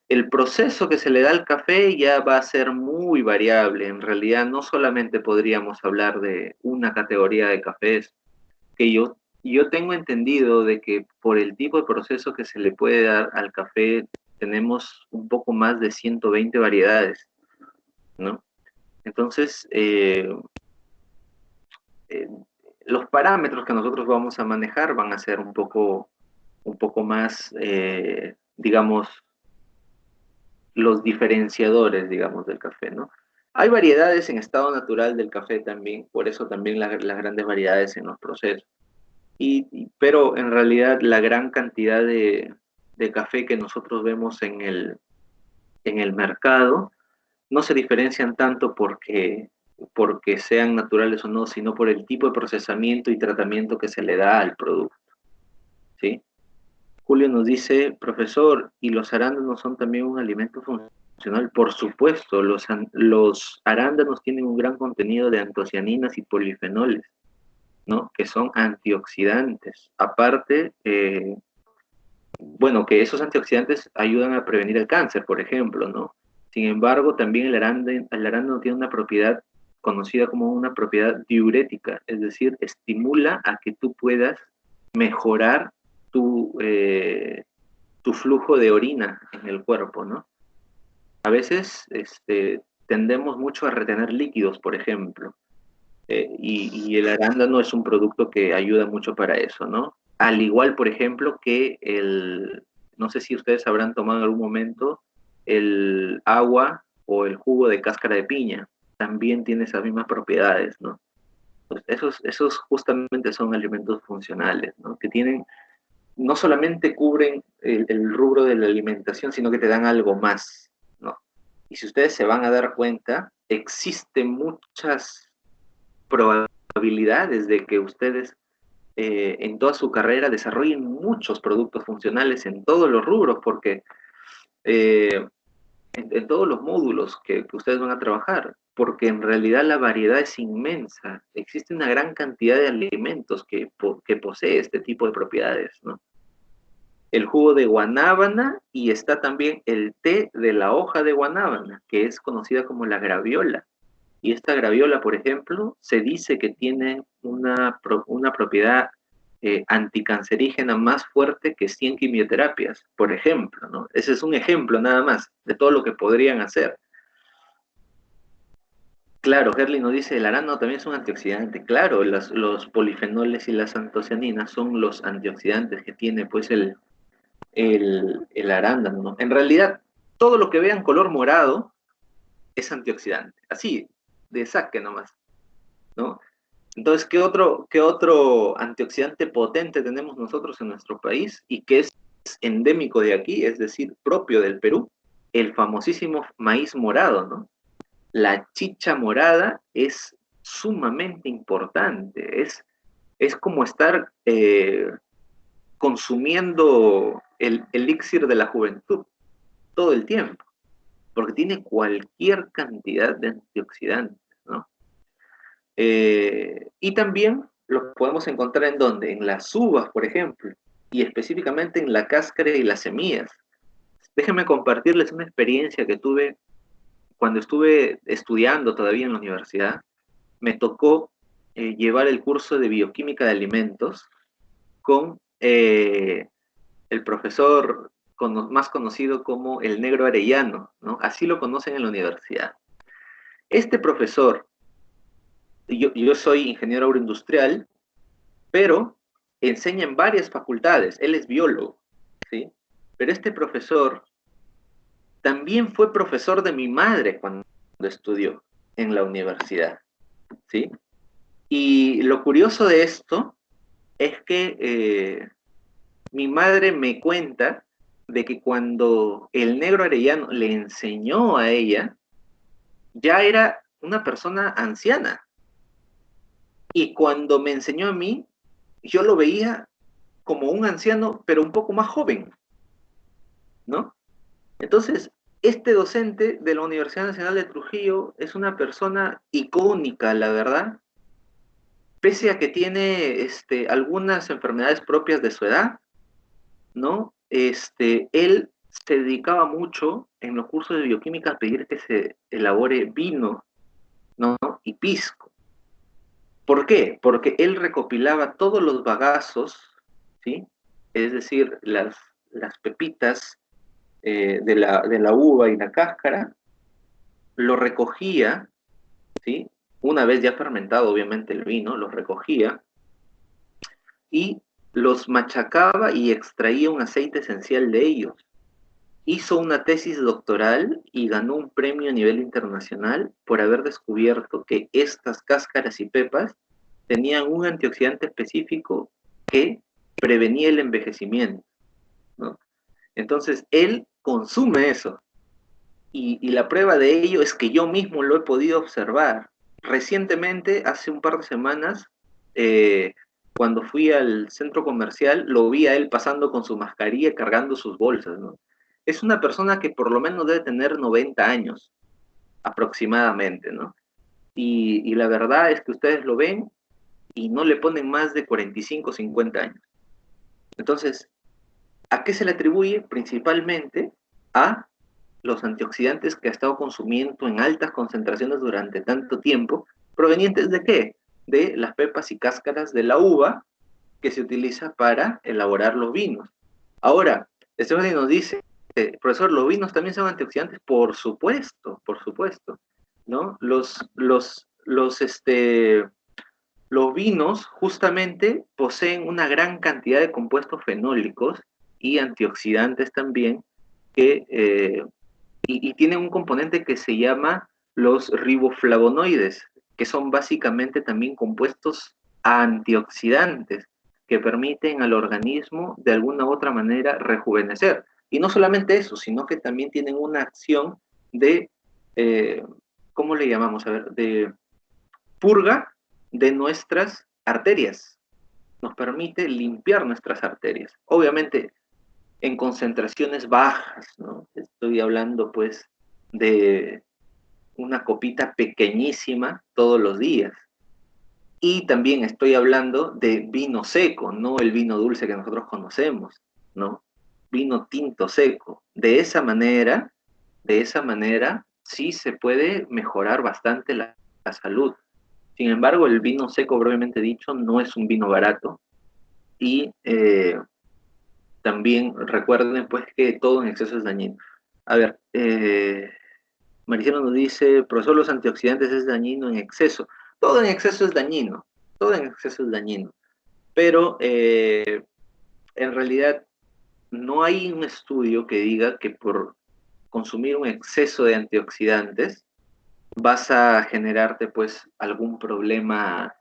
El proceso que se le da al café ya va a ser muy variable. En realidad no solamente podríamos hablar de una categoría de cafés, que yo tengo entendido de que por el tipo de proceso que se le puede dar al café, tenemos un poco más de 120 variedades, ¿no? Entonces, los parámetros que nosotros vamos a manejar van a ser un poco más, digamos, los diferenciadores, digamos, del café, ¿no? Hay variedades en estado natural del café también, por eso también las grandes variedades en los procesos. Pero en realidad la gran cantidad de café que nosotros vemos en el mercado no se diferencian tanto porque sean naturales o no, sino por el tipo de procesamiento y tratamiento que se le da al producto, ¿sí? Julio nos dice, profesor, ¿y los arándanos son también un alimento funcional? Por supuesto, los arándanos tienen un gran contenido de antocianinas y polifenoles, ¿no? Que son antioxidantes. Aparte, bueno, que esos antioxidantes ayudan a prevenir el cáncer, por ejemplo, ¿no? Sin embargo, también el arándano tiene una propiedad conocida como una propiedad diurética, es decir, estimula a que tú puedas mejorar tu flujo de orina en el cuerpo, ¿no? A veces tendemos mucho a retener líquidos, por ejemplo, y el arándano es un producto que ayuda mucho para eso, ¿no? Al igual, por ejemplo, que no sé si ustedes habrán tomado en algún momento el agua o el jugo de cáscara de piña, también tiene esas mismas propiedades, ¿no? Pues esos justamente son alimentos funcionales, ¿no? Que tienen, no solamente cubren el rubro de la alimentación, sino que te dan algo más, ¿no? Y si ustedes se van a dar cuenta, existen muchas probabilidades de que ustedes en toda su carrera desarrollen muchos productos funcionales en todos los rubros, porque en todos los módulos que ustedes van a trabajar, porque en realidad la variedad es inmensa. Existe una gran cantidad de alimentos que posee este tipo de propiedades, ¿no? El jugo de guanábana y está también el té de la hoja de guanábana, que es conocida como la graviola. Y esta graviola, por ejemplo, se dice que tiene una propiedad anticancerígena más fuerte que 100 quimioterapias, por ejemplo, ¿no? Ese es un ejemplo nada más de todo lo que podrían hacer. Claro, Herli nos dice, el arándano también es un antioxidante. Claro, los polifenoles y las antocianinas son los antioxidantes que tiene pues el arándano, ¿no? En realidad, todo lo que vean color morado es antioxidante. Así, de saque nomás, ¿no? Entonces, ¿qué otro antioxidante potente tenemos nosotros en nuestro país y que es endémico de aquí, es decir, propio del Perú? El famosísimo maíz morado, ¿no? La chicha morada es sumamente importante, es como estar consumiendo el elixir de la juventud todo el tiempo, porque tiene cualquier cantidad de antioxidantes, ¿no? Y también lo podemos encontrar en ¿dónde? En las uvas, por ejemplo, y específicamente en la cáscara y las semillas. Déjenme compartirles una experiencia que tuve cuando estuve estudiando todavía en la universidad. Me tocó llevar el curso de bioquímica de alimentos con el profesor más conocido como el Negro Arellano, ¿no? Así lo conocen en la universidad. Este profesor, yo soy ingeniero agroindustrial, pero enseña en varias facultades, él es biólogo, ¿sí? Pero este profesor también fue profesor de mi madre cuando estudió en la universidad, ¿sí? Y lo curioso de esto es que mi madre me cuenta de que cuando el Negro Arellano le enseñó a ella, ya era una persona anciana. Y cuando me enseñó a mí, yo lo veía como un anciano, pero un poco más joven, ¿no? Entonces, este docente de la Universidad Nacional de Trujillo es una persona icónica, la verdad, pese a que tiene algunas enfermedades propias de su edad, ¿no? Él se dedicaba mucho en los cursos de bioquímica a pedir que se elabore vino, ¿no? Y pisco. ¿Por qué? Porque él recopilaba todos los bagazos, ¿sí? Es decir, las pepitas de la uva y la cáscara, lo recogía, ¿sí? Una vez ya fermentado, obviamente, el vino, lo recogía y los machacaba y extraía un aceite esencial de ellos. hizo una tesis doctoral y ganó un premio a nivel internacional por haber descubierto que estas cáscaras y pepas tenían un antioxidante específico que prevenía el envejecimiento, ¿no? Entonces, él consume eso. Y la prueba de ello es que yo mismo lo he podido observar. Recientemente, hace un par de semanas, cuando fui al centro comercial, lo vi a él pasando con su mascarilla cargando sus bolsas, ¿no? Es una persona que por lo menos debe tener 90 años, aproximadamente, ¿no? Y la verdad es que ustedes lo ven y no le ponen más de 45 o 50 años. Entonces, ¿a qué se le atribuye? Principalmente a los antioxidantes que ha estado consumiendo en altas concentraciones durante tanto tiempo, provenientes de ¿qué? De las pepas y cáscaras de la uva que se utiliza para elaborar los vinos. Ahora, Stephanie nos dice, profesor, ¿los vinos también son antioxidantes? Por supuesto, ¿no? Los vinos justamente poseen una gran cantidad de compuestos fenólicos y antioxidantes también que y tienen un componente que se llama los riboflavonoides, que son básicamente también compuestos antioxidantes que permiten al organismo de alguna u otra manera rejuvenecer. Y no solamente eso, sino que también tienen una acción de, ¿cómo le llamamos? A ver, de purga de nuestras arterias. Nos permite limpiar nuestras arterias. Obviamente, en concentraciones bajas, ¿no? Estoy hablando pues de una copita pequeñísima todos los días. Y también estoy hablando de vino seco, no el vino dulce que nosotros conocemos, ¿no? Vino tinto seco. De esa manera, sí se puede mejorar bastante la salud. Sin embargo, el vino seco, brevemente dicho, no es un vino barato. Y también recuerden pues que todo en exceso es dañino. A ver, Mariciano nos dice, profesor, los antioxidantes es dañino en exceso. Todo en exceso es dañino, todo en exceso es dañino. Pero en realidad no hay un estudio que diga que por consumir un exceso de antioxidantes vas a generarte pues algún problema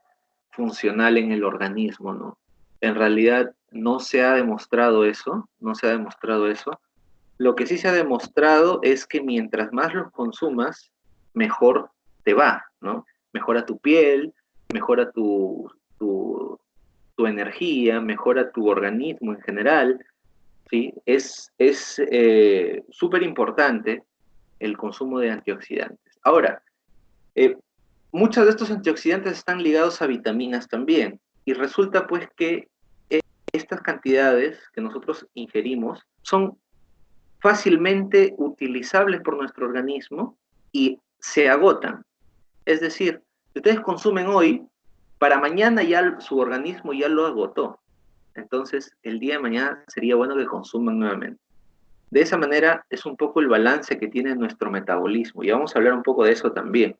funcional en el organismo, ¿no? En realidad no se ha demostrado eso, no se ha demostrado eso. Lo que sí se ha demostrado es que mientras más los consumas, mejor te va, ¿no? Mejora tu piel, mejora tu energía, mejora tu organismo en general, ¿sí? Es súper importante el consumo de antioxidantes. Ahora, muchos de estos antioxidantes están ligados a vitaminas también, y resulta pues que estas cantidades que nosotros ingerimos son fácilmente utilizables por nuestro organismo y se agotan. Es decir, si ustedes consumen hoy, para mañana ya su organismo ya lo agotó. Entonces, el día de mañana sería bueno que consuman nuevamente. De esa manera es un poco el balance que tiene nuestro metabolismo, y vamos a hablar un poco de eso también.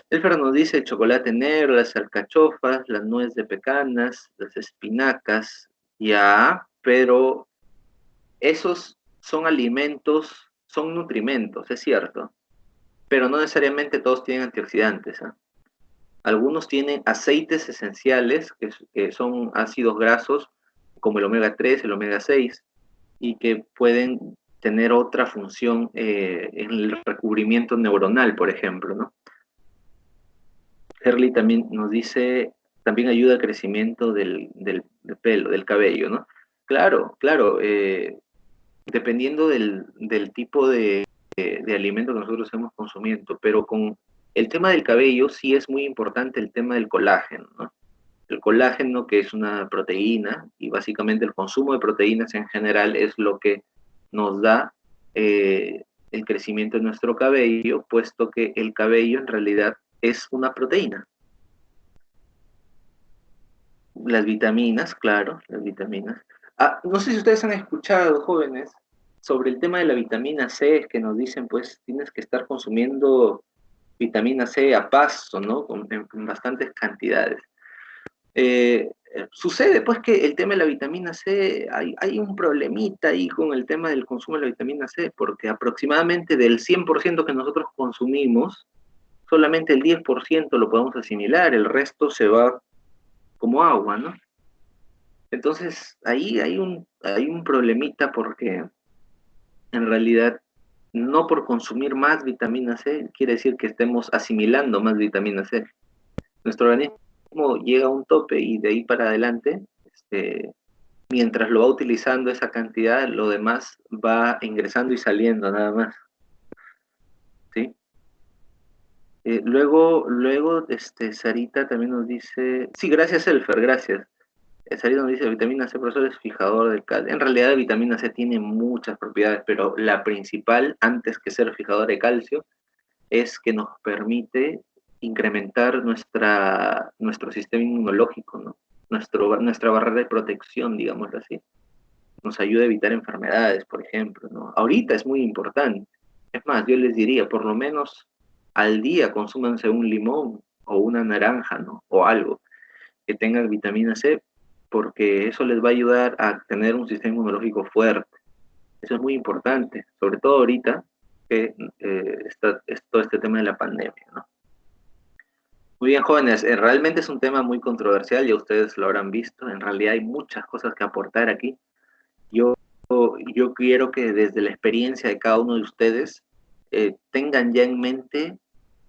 Elfer nos dice el chocolate negro, las alcachofas, las nueces de pecanas, las espinacas, ya, pero esos son alimentos, son nutrimentos, es cierto, pero no necesariamente todos tienen antioxidantes, ¿eh? Algunos tienen aceites esenciales, que son ácidos grasos, como el omega 3, el omega 6, y que pueden tener otra función en el recubrimiento neuronal, por ejemplo, ¿no? Herley también nos dice, también ayuda al crecimiento del pelo, del cabello, ¿no? Claro, claro, dependiendo del tipo de alimento que nosotros estemos consumiendo, pero con el tema del cabello sí es muy importante el tema del colágeno, ¿no? El colágeno, que es una proteína, y básicamente el consumo de proteínas en general es lo que nos da el crecimiento de nuestro cabello, puesto que el cabello en realidad es una proteína. Las vitaminas, claro, las vitaminas. Ah, no sé si ustedes han escuchado, jóvenes, sobre el tema de la vitamina C, que nos dicen, pues, tienes que estar consumiendo vitamina C a paso, ¿no? En bastantes cantidades. sucede pues que el tema de la vitamina C, hay un problemita ahí con el tema del consumo de la vitamina C, porque aproximadamente del 100% que nosotros consumimos, solamente el 10% lo podemos asimilar, el resto se va como agua, ¿no? Entonces, ahí hay un problemita porque en realidad no por consumir más vitamina C quiere decir que estemos asimilando más vitamina C. Nuestro organismo llega a un tope y de ahí para adelante, mientras lo va utilizando esa cantidad, lo demás va ingresando y saliendo nada más, ¿sí? Luego, Sarita también nos dice, sí, gracias Elfer, gracias. Sarita nos dice, vitamina C, profesor, es fijador del calcio. En realidad, la vitamina C tiene muchas propiedades, pero la principal, antes que ser fijador de calcio, es que nos permite incrementar nuestro sistema inmunológico, ¿no? Nuestra barrera de protección, digámoslo así. Nos ayuda a evitar enfermedades, por ejemplo, ¿no? Ahorita es muy importante. Es más, yo les diría, por lo menos al día consúmanse un limón o una naranja, ¿no? O algo que tenga vitamina C, porque eso les va a ayudar a tener un sistema inmunológico fuerte. Eso es muy importante, sobre todo ahorita que es todo este tema de la pandemia, ¿no? Muy bien, jóvenes, realmente es un tema muy controversial, ya ustedes lo habrán visto, en realidad hay muchas cosas que aportar aquí. Yo quiero que desde la experiencia de cada uno de ustedes tengan ya en mente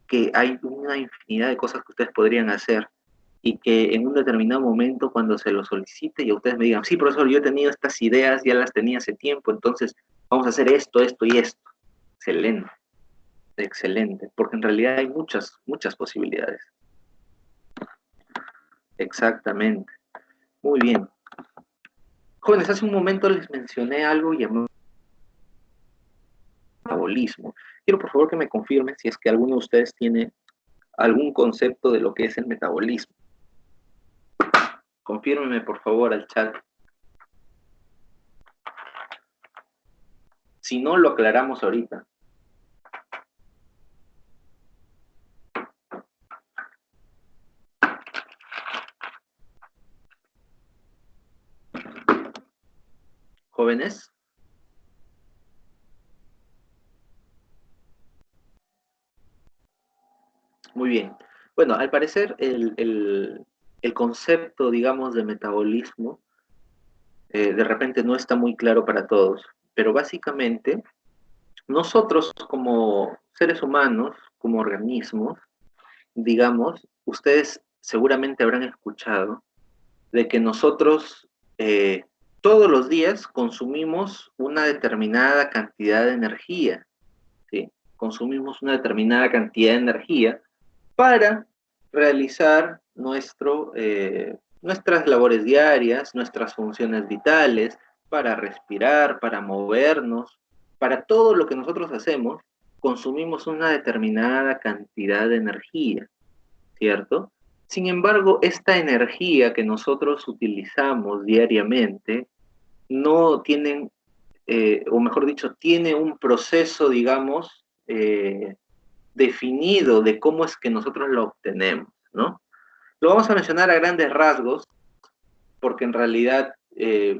que hay una infinidad de cosas que ustedes podrían hacer y que en un determinado momento cuando se lo solicite y a ustedes me digan, sí, profesor, yo he tenido estas ideas, ya las tenía hace tiempo, entonces vamos a hacer esto, esto y esto. Excelente, excelente, porque en realidad hay muchas, muchas posibilidades. Exactamente. Muy bien. Jóvenes, hace un momento les mencioné algo llamado metabolismo. Quiero por favor que me confirmen si es que alguno de ustedes tiene algún concepto de lo que es el metabolismo. Confírmenme por favor al chat. Si no, lo aclaramos ahorita. Jóvenes. Muy bien. Bueno, al parecer el concepto, digamos, de metabolismo de repente no está muy claro para todos, pero básicamente nosotros como seres humanos, como organismos, digamos, ustedes seguramente habrán escuchado de que nosotros todos los días consumimos una determinada cantidad de energía, ¿sí? Consumimos una determinada cantidad de energía para realizar nuestras labores diarias, nuestras funciones vitales, para respirar, para movernos, para todo lo que nosotros hacemos, consumimos una determinada cantidad de energía, ¿cierto? Sin embargo, esta energía que nosotros utilizamos diariamente no tienen, o mejor dicho, tiene un proceso, digamos, definido de cómo es que nosotros lo obtenemos, ¿no? Lo vamos a mencionar a grandes rasgos, porque en realidad,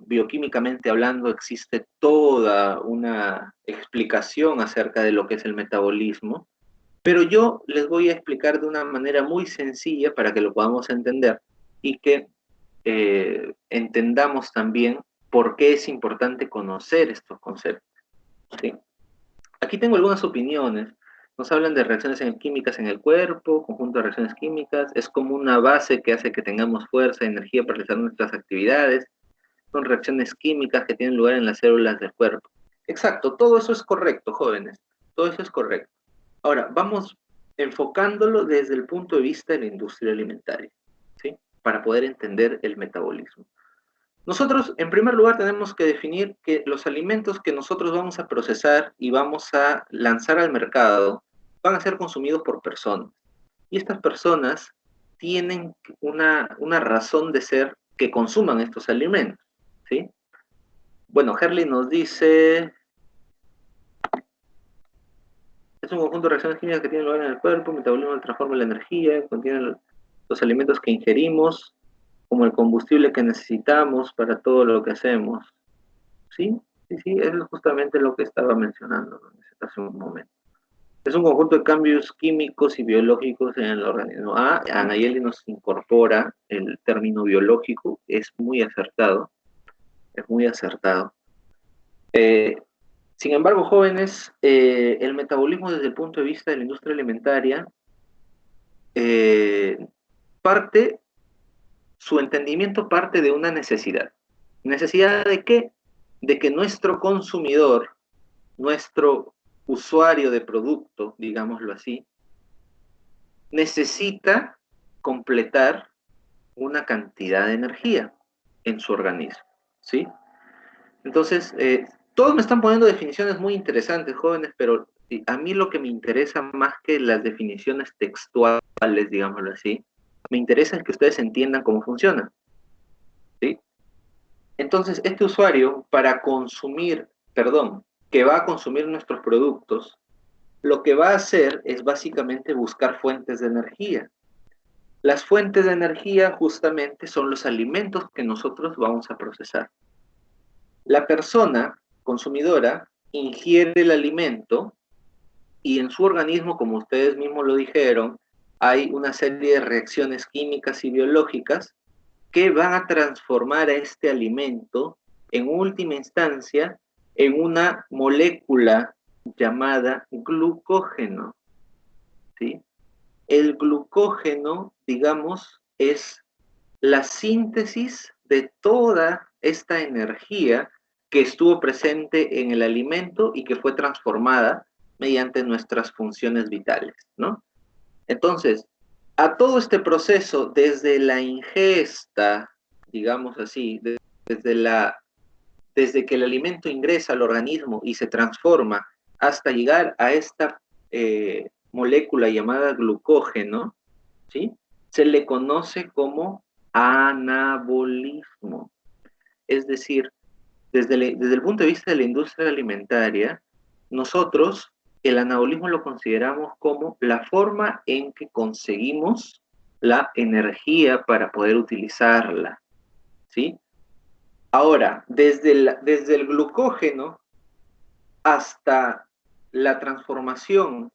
bioquímicamente hablando, existe toda una explicación acerca de lo que es el metabolismo, pero yo les voy a explicar de una manera muy sencilla para que lo podamos entender y que entendamos también por qué es importante conocer estos conceptos, ¿sí? Aquí tengo algunas opiniones. Nos hablan de reacciones químicas en el cuerpo, conjunto de reacciones químicas, es como una base que hace que tengamos fuerza y energía para realizar nuestras actividades. Son reacciones químicas que tienen lugar en las células del cuerpo. Exacto, todo eso es correcto, jóvenes. Todo eso es correcto. Ahora, vamos enfocándolo desde el punto de vista de la industria alimentaria, ¿sí? Para poder entender el metabolismo. Nosotros, en primer lugar, tenemos que definir que los alimentos que nosotros vamos a procesar y vamos a lanzar al mercado van a ser consumidos por personas. Y estas personas tienen una razón de ser que consuman estos alimentos, ¿sí? Bueno, Herley nos dice, es un conjunto de reacciones químicas que tienen lugar en el cuerpo, el metabolismo transforma la energía, contienen los alimentos que ingerimos, como el combustible que necesitamos para todo lo que hacemos. Sí, sí, sí, es justamente lo que estaba mencionando, ¿no?, hace un momento. Es un conjunto de cambios químicos y biológicos en el organismo. Anayeli nos incorpora el término biológico, es muy acertado, es muy acertado. Sin embargo, jóvenes, el metabolismo desde el punto de vista de la industria alimentaria parte, su entendimiento parte de una necesidad. ¿Necesidad de qué? De que nuestro consumidor, nuestro usuario de producto, digámoslo así, necesita completar una cantidad de energía en su organismo, ¿sí? Entonces, todos me están poniendo definiciones muy interesantes, jóvenes, pero a mí lo que me interesa más que las definiciones textuales, digámoslo así, me interesa es que ustedes entiendan cómo funciona, ¿sí? Entonces, este usuario, para consumir, perdón, que va a consumir nuestros productos, lo que va a hacer es básicamente buscar fuentes de energía. Las fuentes de energía justamente son los alimentos que nosotros vamos a procesar. La persona consumidora ingiere el alimento y en su organismo, como ustedes mismos lo dijeron, hay una serie de reacciones químicas y biológicas que van a transformar a este alimento, en última instancia, en una molécula llamada glucógeno, ¿sí? El glucógeno, digamos, es la síntesis de toda esta energía que estuvo presente en el alimento y que fue transformada mediante nuestras funciones vitales, ¿no? Entonces, a todo este proceso, desde la ingesta, digamos así, desde que el alimento ingresa al organismo y se transforma hasta llegar a esta molécula llamada glucógeno, ¿sí?, se le conoce como anabolismo. Es decir, desde el punto de vista de la industria alimentaria, nosotros el anabolismo lo consideramos como la forma en que conseguimos la energía para poder utilizarla, ¿sí? Ahora, desde el glucógeno hasta la transformación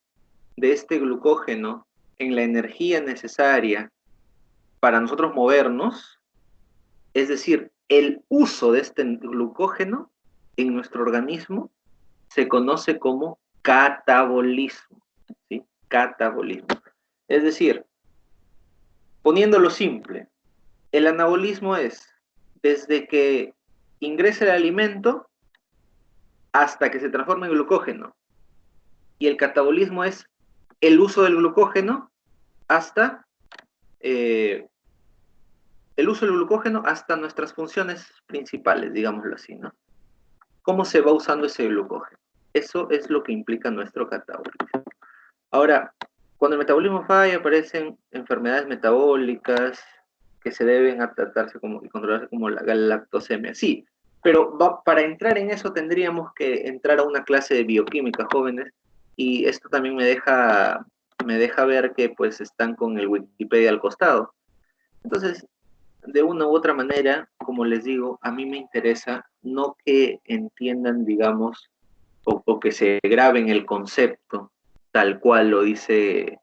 de este glucógeno en la energía necesaria para nosotros movernos, es decir, el uso de este glucógeno en nuestro organismo se conoce como catabolismo, ¿sí? Catabolismo. Es decir, poniéndolo simple, el anabolismo es desde que ingresa el alimento hasta que se transforma en glucógeno. Y el catabolismo es el uso del glucógeno hasta nuestras funciones principales, digámoslo así, ¿no? ¿Cómo se va usando ese glucógeno? Eso es lo que implica nuestro catabolismo. Ahora, cuando el metabolismo falla, aparecen enfermedades metabólicas que se deben tratarse y controlarse como la galactosemia. Sí, pero para entrar en eso tendríamos que entrar a una clase de bioquímica, jóvenes, y esto también me deja ver que pues están con el Wikipedia al costado. Entonces, de una u otra manera, como les digo, a mí me interesa no que entiendan, digamos, o que se graben el concepto tal cual lo dice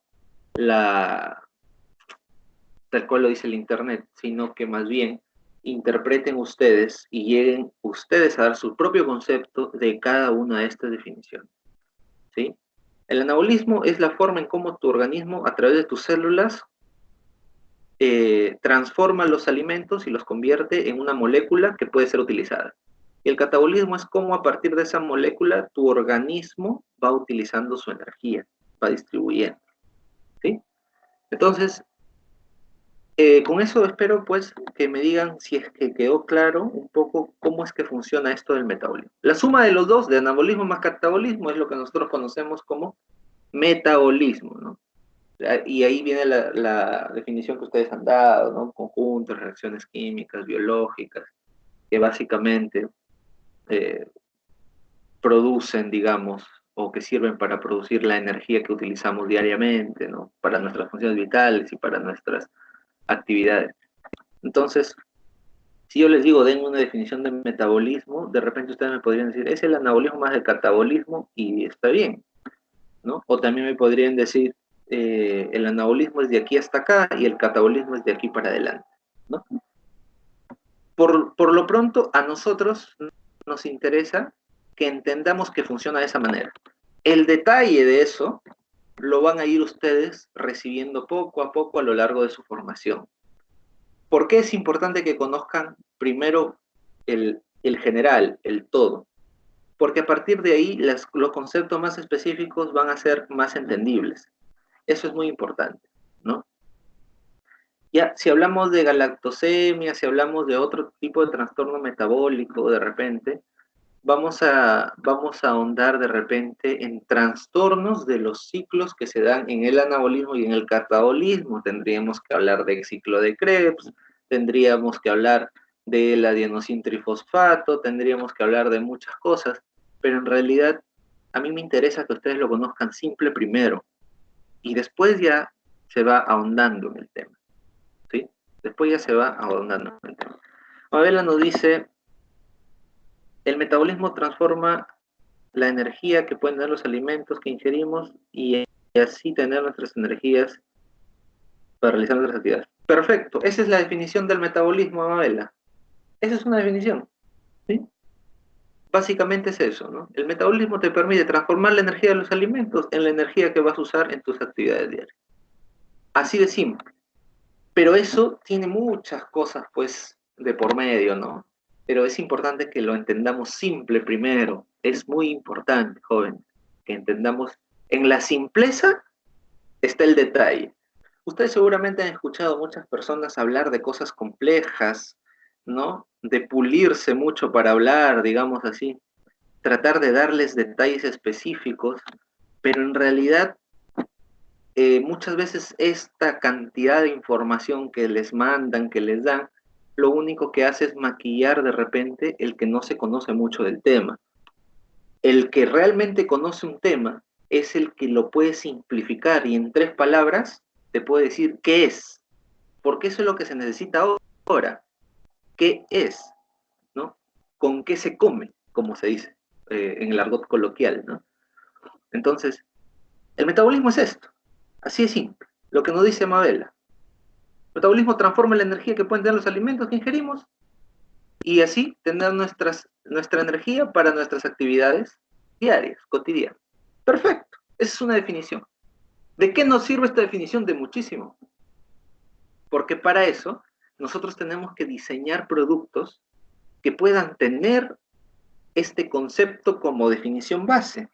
el internet, sino que más bien interpreten ustedes y lleguen ustedes a dar su propio concepto de cada una de estas definiciones, ¿sí? El anabolismo es la forma en cómo tu organismo, a través de tus células, transforma los alimentos y los convierte en una molécula que puede ser utilizada. Y el catabolismo es cómo a partir de esa molécula tu organismo va utilizando su energía, va distribuyendo, ¿sí? Entonces, con eso espero pues que me digan si es que quedó claro un poco cómo es que funciona esto del metabolismo. La suma de los dos, de anabolismo más catabolismo, es lo que nosotros conocemos como metabolismo, ¿no? Y ahí viene la definición que ustedes han dado, ¿no? Conjuntos, reacciones químicas, biológicas, que básicamente producen, digamos, o que sirven para producir la energía que utilizamos diariamente, ¿no? Para nuestras funciones vitales y para nuestras actividades. Entonces, si yo les digo, den una definición de metabolismo, de repente ustedes me podrían decir, es el anabolismo más el catabolismo, y está bien, ¿no? O también me podrían decir, el anabolismo es de aquí hasta acá y el catabolismo es de aquí para adelante, ¿no? Por lo pronto, a nosotros nos interesa que entendamos que funciona de esa manera. El detalle de eso lo van a ir ustedes recibiendo poco a poco a lo largo de su formación. ¿Por qué es importante que conozcan primero el general, el todo? Porque a partir de ahí los conceptos más específicos van a ser más entendibles. Eso es muy importante, ¿no? Ya, si hablamos de galactosemia, si hablamos de otro tipo de trastorno metabólico, de repente, vamos a ahondar de repente en trastornos de los ciclos que se dan en el anabolismo y en el catabolismo. Tendríamos que hablar del ciclo de Krebs, tendríamos que hablar del adenosintrifosfato, tendríamos que hablar de muchas cosas, pero en realidad a mí me interesa que ustedes lo conozcan simple primero y después ya se va ahondando en el tema, ¿sí? Después ya se va ahondando en el tema. Mabela nos dice, el metabolismo transforma la energía que pueden dar los alimentos que ingerimos y así tener nuestras energías para realizar nuestras actividades. Perfecto, esa es la definición del metabolismo, Mabela. Esa es una definición, ¿sí? Básicamente es eso, ¿no? El metabolismo te permite transformar la energía de los alimentos en la energía que vas a usar en tus actividades diarias. Así de simple. Pero eso tiene muchas cosas, pues, de por medio, ¿no? Pero es importante que lo entendamos simple primero. Es muy importante, jóvenes, que entendamos. En la simpleza está el detalle. Ustedes seguramente han escuchado a muchas personas hablar de cosas complejas, ¿no? De pulirse mucho para hablar, digamos así. Tratar de darles detalles específicos, pero en realidad muchas veces esta cantidad de información que les mandan, que les dan, lo único que hace es maquillar de repente el que no se conoce mucho del tema. El que realmente conoce un tema es el que lo puede simplificar y en 3 palabras te puede decir qué es, porque eso es lo que se necesita ahora. ¿Qué es? ¿No? ¿Con qué se come? Como se dice en el argot coloquial, ¿no? Entonces, el metabolismo es esto. Así es simple. Lo que nos dice Mabela. El metabolismo transforma la energía que pueden tener los alimentos que ingerimos y así tener nuestra energía para nuestras actividades diarias, cotidianas. Perfecto. Esa es una definición. ¿De qué nos sirve esta definición? De muchísimo. Porque para eso nosotros tenemos que diseñar productos que puedan tener este concepto como definición base.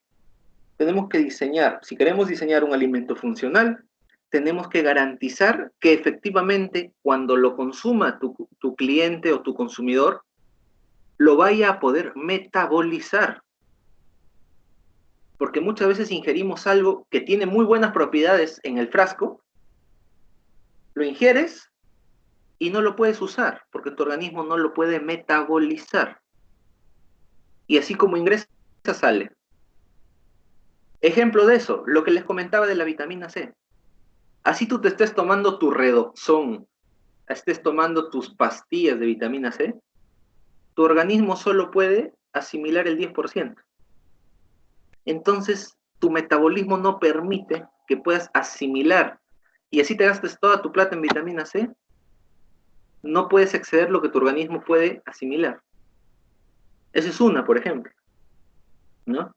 Tenemos que diseñar, si queremos diseñar un alimento funcional, tenemos que garantizar que efectivamente cuando lo consuma tu cliente o tu consumidor, lo vaya a poder metabolizar. Porque muchas veces ingerimos algo que tiene muy buenas propiedades en el frasco, lo ingieres y no lo puedes usar, porque tu organismo no lo puede metabolizar. Y así como ingresa, sale. Ejemplo de eso, lo que les comentaba de la vitamina C. Así tú te estés tomando tu Redoxon, estés tomando tus pastillas de vitamina C, tu organismo solo puede asimilar el 10%. Entonces, tu metabolismo no permite que puedas asimilar y así te gastes toda tu plata en vitamina C, no puedes exceder lo que tu organismo puede asimilar. Esa es una, por ejemplo, ¿no?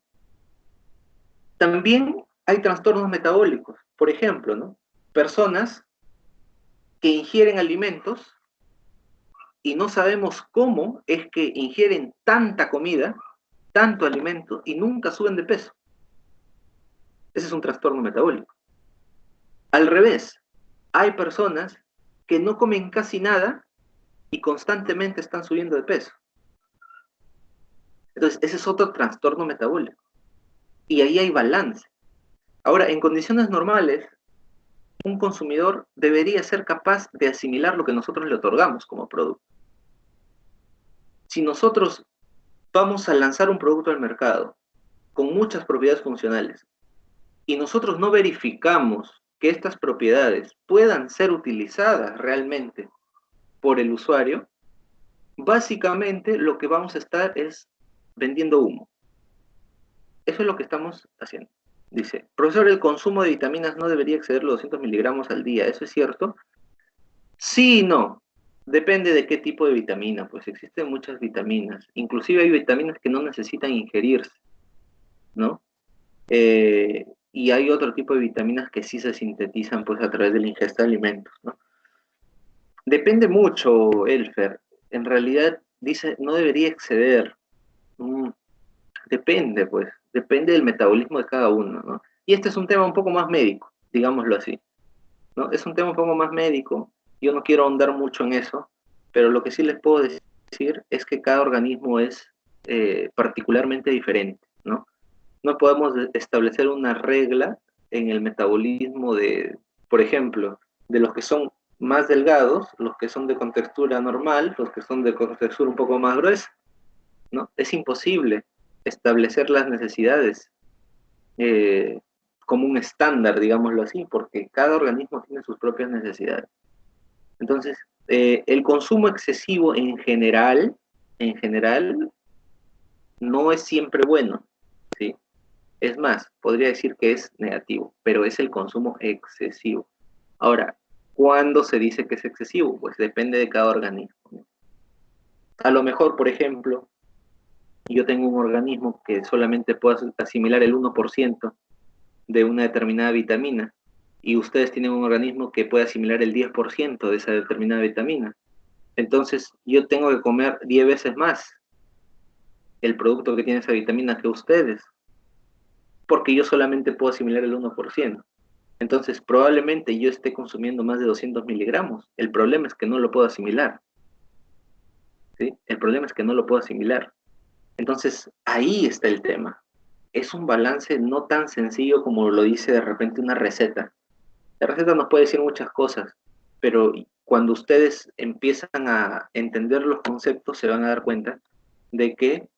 También hay trastornos metabólicos, por ejemplo, ¿no? Personas que ingieren alimentos y no sabemos cómo es que ingieren tanta comida, tanto alimento y nunca suben de peso. Ese es un trastorno metabólico. Al revés, hay personas que no comen casi nada y constantemente están subiendo de peso. Entonces, ese es otro trastorno metabólico. Y ahí hay balance. Ahora, en condiciones normales, un consumidor debería ser capaz de asimilar lo que nosotros le otorgamos como producto. Si nosotros vamos a lanzar un producto al mercado con muchas propiedades funcionales y nosotros no verificamos que estas propiedades puedan ser utilizadas realmente por el usuario, básicamente lo que vamos a estar es vendiendo humo. Eso es lo que estamos haciendo. Dice, profesor, el consumo de vitaminas no debería exceder los 200 miligramos al día. ¿Eso es cierto? Sí y no. Depende de qué tipo de vitamina. Pues existen muchas vitaminas. Inclusive hay vitaminas que no necesitan ingerirse, ¿no? Y hay otro tipo de vitaminas que sí se sintetizan pues a través de la ingesta de alimentos, ¿no? Depende mucho, Elfer. En realidad dice, no debería exceder. Mm, Depende, pues. Depende del metabolismo de cada uno, ¿no? Y este es un tema un poco más médico, digámoslo así, ¿no? Es un tema un poco más médico. Yo no quiero ahondar mucho en eso, pero lo que sí les puedo decir es que cada organismo es particularmente diferente, ¿no? No podemos establecer una regla en el metabolismo de, por ejemplo, de los que son más delgados, los que son de contextura normal, los que son de contextura un poco más gruesa, ¿no? Es imposible establecer las necesidades como un estándar, digámoslo así, porque cada organismo tiene sus propias necesidades. Entonces, el consumo excesivo en general, no es siempre bueno, ¿sí? Es más, podría decir que es negativo, pero es el consumo excesivo. Ahora, ¿cuándo se dice que es excesivo? Pues depende de cada organismo, ¿no? A lo mejor, por ejemplo, yo tengo un organismo que solamente puede asimilar el 1% de una determinada vitamina, y ustedes tienen un organismo que puede asimilar el 10% de esa determinada vitamina. Entonces, yo tengo que comer 10 veces más el producto que tiene esa vitamina que ustedes, porque yo solamente puedo asimilar el 1%. Entonces, probablemente yo esté consumiendo más de 200 miligramos. El problema es que no lo puedo asimilar, ¿sí? El problema es que no lo puedo asimilar. Entonces, ahí está el tema. Es un balance no tan sencillo como lo dice de repente una receta. La receta nos puede decir muchas cosas, pero cuando ustedes empiezan a entender los conceptos, se van a dar cuenta de que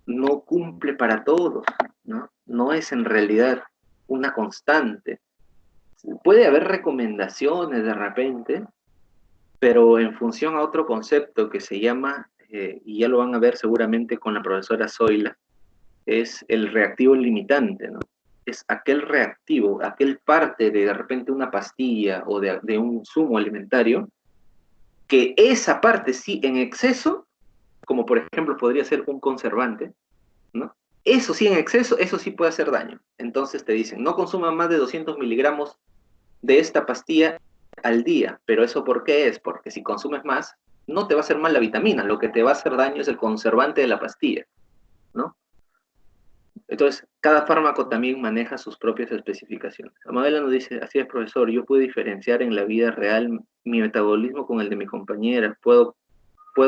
no cumple para todos, ¿no? No es en realidad una constante. Puede haber recomendaciones de repente, pero en función a otro concepto que se llama, y ya lo van a ver seguramente con la profesora Zoila, es el reactivo limitante, ¿no? Es aquel reactivo, aquel parte de repente una pastilla o de un zumo alimentario, que esa parte sí en exceso, como por ejemplo podría ser un conservante, ¿no? Eso sí en exceso, eso sí puede hacer daño. Entonces te dicen, no consuma más de 200 miligramos de esta pastilla al día. ¿Pero eso por qué es? Porque si consumes más, no te va a hacer mal la vitamina, lo que te va a hacer daño es el conservante de la pastilla, ¿no? Entonces, cada fármaco también maneja sus propias especificaciones. Amabela nos dice, así es, profesor, yo puedo diferenciar en la vida real mi metabolismo con el de mi compañera. Puedo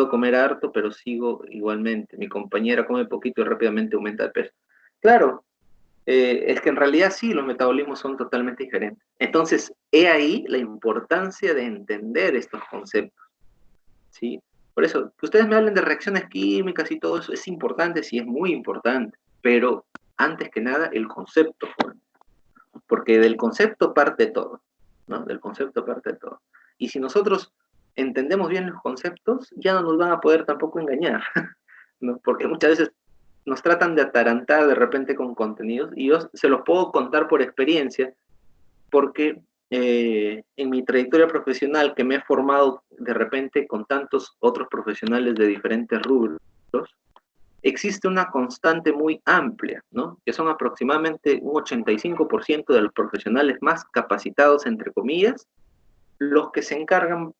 comer harto, pero sigo igualmente. Mi compañera come poquito y rápidamente aumenta de peso. Claro, es que en realidad sí, los metabolismos son totalmente diferentes. Entonces, he ahí la importancia de entender estos conceptos, ¿sí? Por eso, que ustedes me hablen de reacciones químicas y todo eso es importante, sí, es muy importante, pero antes que nada el concepto, porque del concepto parte todo, ¿no? Del concepto parte todo. Y si nosotros entendemos bien los conceptos, ya no nos van a poder tampoco engañar, ¿no? Porque muchas veces nos tratan de atarantar de repente con contenidos, y yo se los puedo contar por experiencia, porque en mi trayectoria profesional que me he formado de repente con tantos otros profesionales de diferentes rubros, existe una constante muy amplia, ¿no? Que son aproximadamente un 85% de los profesionales más capacitados, entre comillas, los que se encargan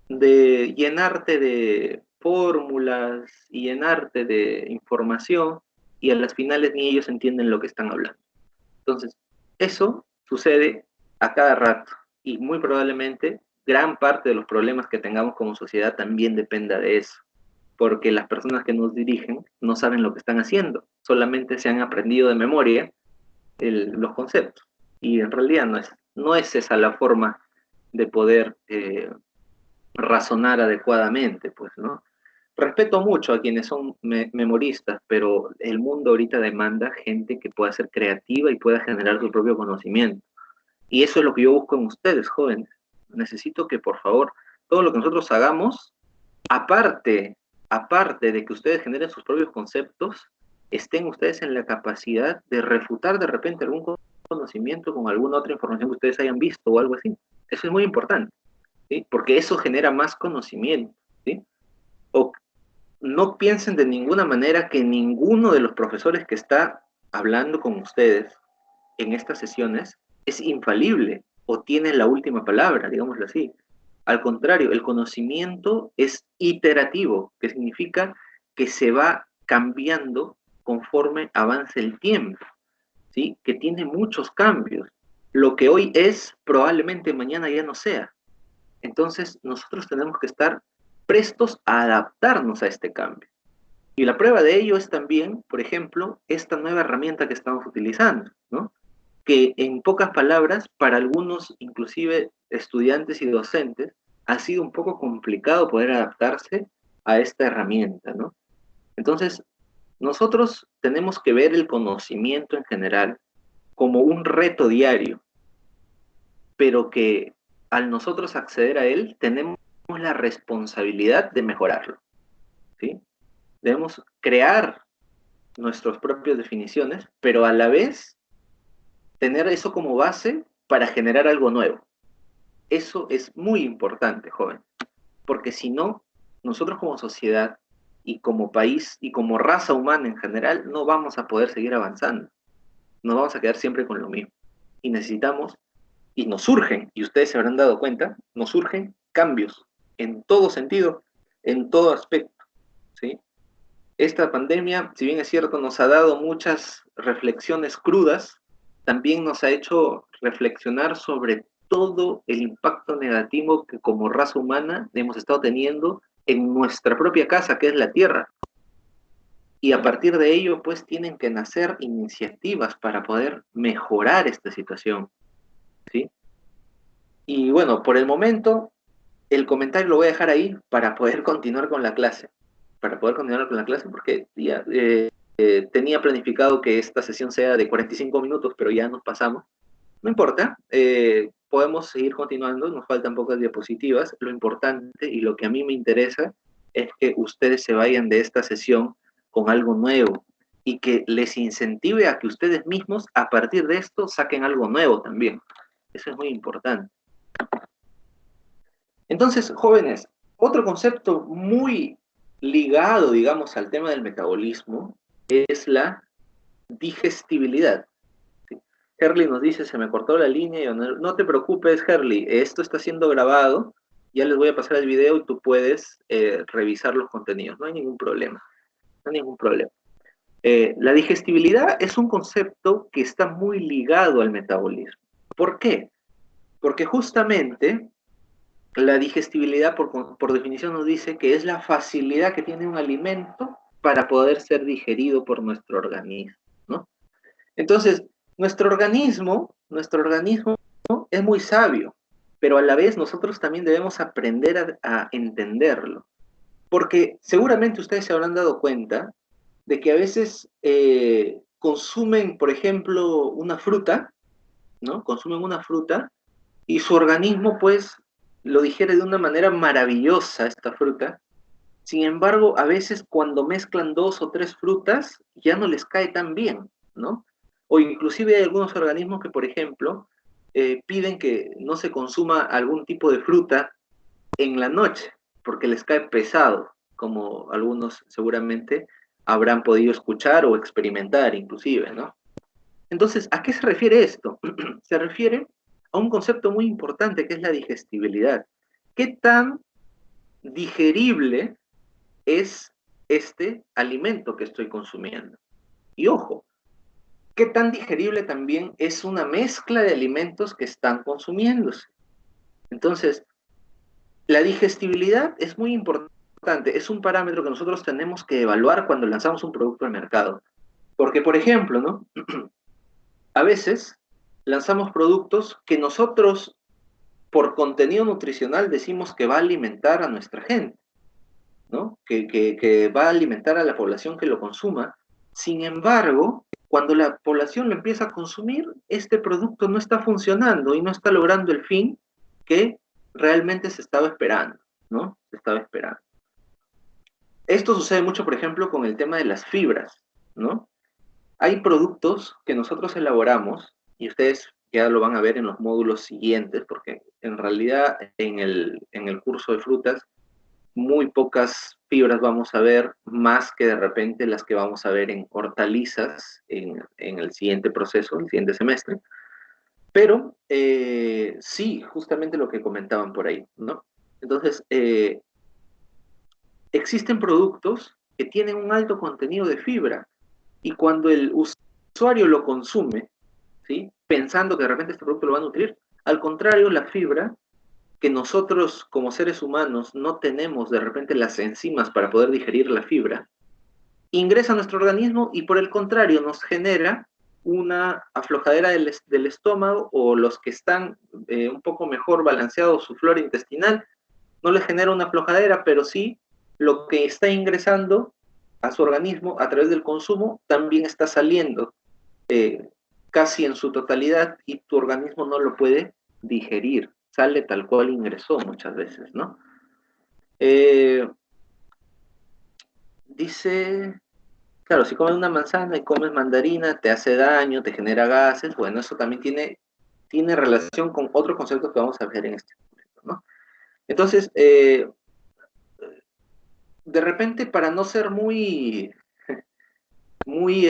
de llenarte de fórmulas y llenarte de información, y a las finales ni ellos entienden lo que están hablando. Entonces, eso sucede a cada rato, y muy probablemente gran parte de los problemas que tengamos como sociedad también dependa de eso, porque las personas que nos dirigen no saben lo que están haciendo, solamente se han aprendido de memoria los conceptos, y en realidad no es esa la forma de poder razonar adecuadamente, pues, ¿no? Respeto mucho a quienes son memoristas, pero el mundo ahorita demanda gente que pueda ser creativa y pueda generar su propio conocimiento. Y eso es lo que yo busco en ustedes, jóvenes. Necesito que, por favor, todo lo que nosotros hagamos, aparte de que ustedes generen sus propios conceptos, estén ustedes en la capacidad de refutar de repente algún conocimiento con alguna otra información que ustedes hayan visto o algo así. Eso es muy importante, ¿sí? Porque eso genera más conocimiento, ¿sí? O no piensen de ninguna manera que ninguno de los profesores que está hablando con ustedes en estas sesiones es infalible o tiene la última palabra, digámoslo así. Al contrario, el conocimiento es iterativo, que significa que se va cambiando conforme avance el tiempo, ¿sí? Que tiene muchos cambios. Lo que hoy es, probablemente mañana ya no sea. Entonces, nosotros tenemos que estar prestos a adaptarnos a este cambio. Y la prueba de ello es también, por ejemplo, esta nueva herramienta que estamos utilizando, ¿no? Que en pocas palabras, para algunos, inclusive estudiantes y docentes, ha sido un poco complicado poder adaptarse a esta herramienta, ¿no? Entonces, nosotros tenemos que ver el conocimiento en general como un reto diario, pero que al nosotros acceder a él, tenemos la responsabilidad de mejorarlo, ¿sí? Debemos crear nuestras propias definiciones, pero a la vez tener eso como base para generar algo nuevo. Eso es muy importante, joven, porque si no, nosotros como sociedad y como país y como raza humana en general, no vamos a poder seguir avanzando. Nos vamos a quedar siempre con lo mismo. Y necesitamos, y nos surgen, y ustedes se habrán dado cuenta, nos surgen cambios en todo sentido, en todo aspecto, ¿sí? Esta pandemia, si bien es cierto, nos ha dado muchas reflexiones crudas, también nos ha hecho reflexionar sobre todo el impacto negativo que como raza humana hemos estado teniendo en nuestra propia casa, que es la Tierra. Y a partir de ello, pues, tienen que nacer iniciativas para poder mejorar esta situación, ¿sí? Y bueno, por el momento, el comentario lo voy a dejar ahí para poder continuar con la clase. Porque ya tenía planificado que esta sesión sea de 45 minutos, pero ya nos pasamos. No importa, podemos seguir continuando, nos faltan pocas diapositivas. Lo importante y lo que a mí me interesa es que ustedes se vayan de esta sesión con algo nuevo y que les incentive a que ustedes mismos, a partir de esto, saquen algo nuevo también. Eso es muy importante. Entonces, jóvenes, otro concepto muy ligado, digamos, al tema del metabolismo es la digestibilidad. ¿Sí? Herly nos dice, se me cortó la línea. No te preocupes, Herly, esto está siendo grabado, ya les voy a pasar el video y tú puedes revisar los contenidos, no hay ningún problema. No hay ningún problema. La digestibilidad es un concepto que está muy ligado al metabolismo. ¿Por qué? Porque justamente la digestibilidad, por definición, nos dice que es la facilidad que tiene un alimento para poder ser digerido por nuestro organismo, ¿no? Entonces, nuestro organismo es muy sabio, pero a la vez nosotros también debemos aprender a entenderlo. Porque seguramente ustedes se habrán dado cuenta de que a veces consumen, por ejemplo, una fruta, ¿no? Consumen una fruta y su organismo, pues, lo digiere de una manera maravillosa esta fruta. Sin embargo, a veces cuando mezclan 2 o 3 frutas, ya no les cae tan bien, ¿no? O inclusive hay algunos organismos que, por ejemplo, piden que no se consuma algún tipo de fruta en la noche, porque les cae pesado, como algunos seguramente habrán podido escuchar o experimentar inclusive, ¿no? Entonces, ¿a qué se refiere esto? Se refiere a un concepto muy importante que es la digestibilidad. ¿Qué tan digerible es este alimento que estoy consumiendo? Y ojo, ¿qué tan digerible también es una mezcla de alimentos que están consumiéndose? Entonces, la digestibilidad es muy importante, es un parámetro que nosotros tenemos que evaluar cuando lanzamos un producto al mercado. Porque, por ejemplo, ¿no? A veces lanzamos productos que nosotros, por contenido nutricional, decimos que va a alimentar a nuestra gente, ¿no? Que va a alimentar a la población que lo consuma. Sin embargo, cuando la población lo empieza a consumir, este producto no está funcionando y no está logrando el fin que realmente se estaba esperando, ¿no? Se estaba esperando. Esto sucede mucho, por ejemplo, con el tema de las fibras, ¿no? Hay productos que nosotros elaboramos, y ustedes ya lo van a ver en los módulos siguientes, porque en realidad en el curso de frutas, muy pocas fibras vamos a ver, más que de repente las que vamos a ver en hortalizas en el siguiente proceso, el siguiente semestre. Pero sí, justamente lo que comentaban por ahí, ¿no? Entonces, existen productos que tienen un alto contenido de fibra y cuando el usuario lo consume, ¿sí? Pensando que de repente este producto lo va a nutrir, al contrario, la fibra, que nosotros como seres humanos no tenemos de repente las enzimas para poder digerir la fibra, ingresa a nuestro organismo y por el contrario nos genera una aflojadera del estómago, o los que están un poco mejor balanceados su flora intestinal, no les genera una aflojadera, pero sí lo que está ingresando a su organismo a través del consumo también está saliendo casi en su totalidad y tu organismo no lo puede digerir, sale tal cual ingresó muchas veces, ¿no? Dice, claro, si comes una manzana y comes mandarina, te hace daño, te genera gases, bueno, eso también tiene relación con otros conceptos que vamos a ver en este momento, ¿no? Entonces, de repente, para no ser muy, muy,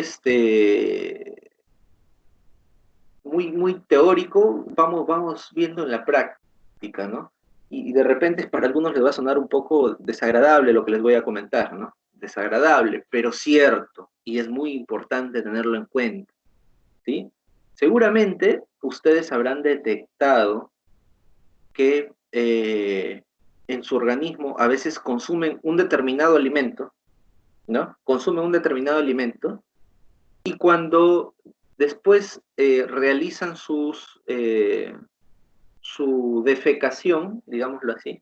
muy teórico, vamos viendo en la práctica, ¿no? Y de repente para algunos les va a sonar un poco desagradable lo que les voy a comentar, ¿no? Desagradable, pero cierto, y es muy importante tenerlo en cuenta, ¿sí? Seguramente ustedes habrán detectado que en su organismo a veces consumen un determinado alimento, ¿no? Consumen un determinado alimento y cuando después realizan su defecación, digámoslo así,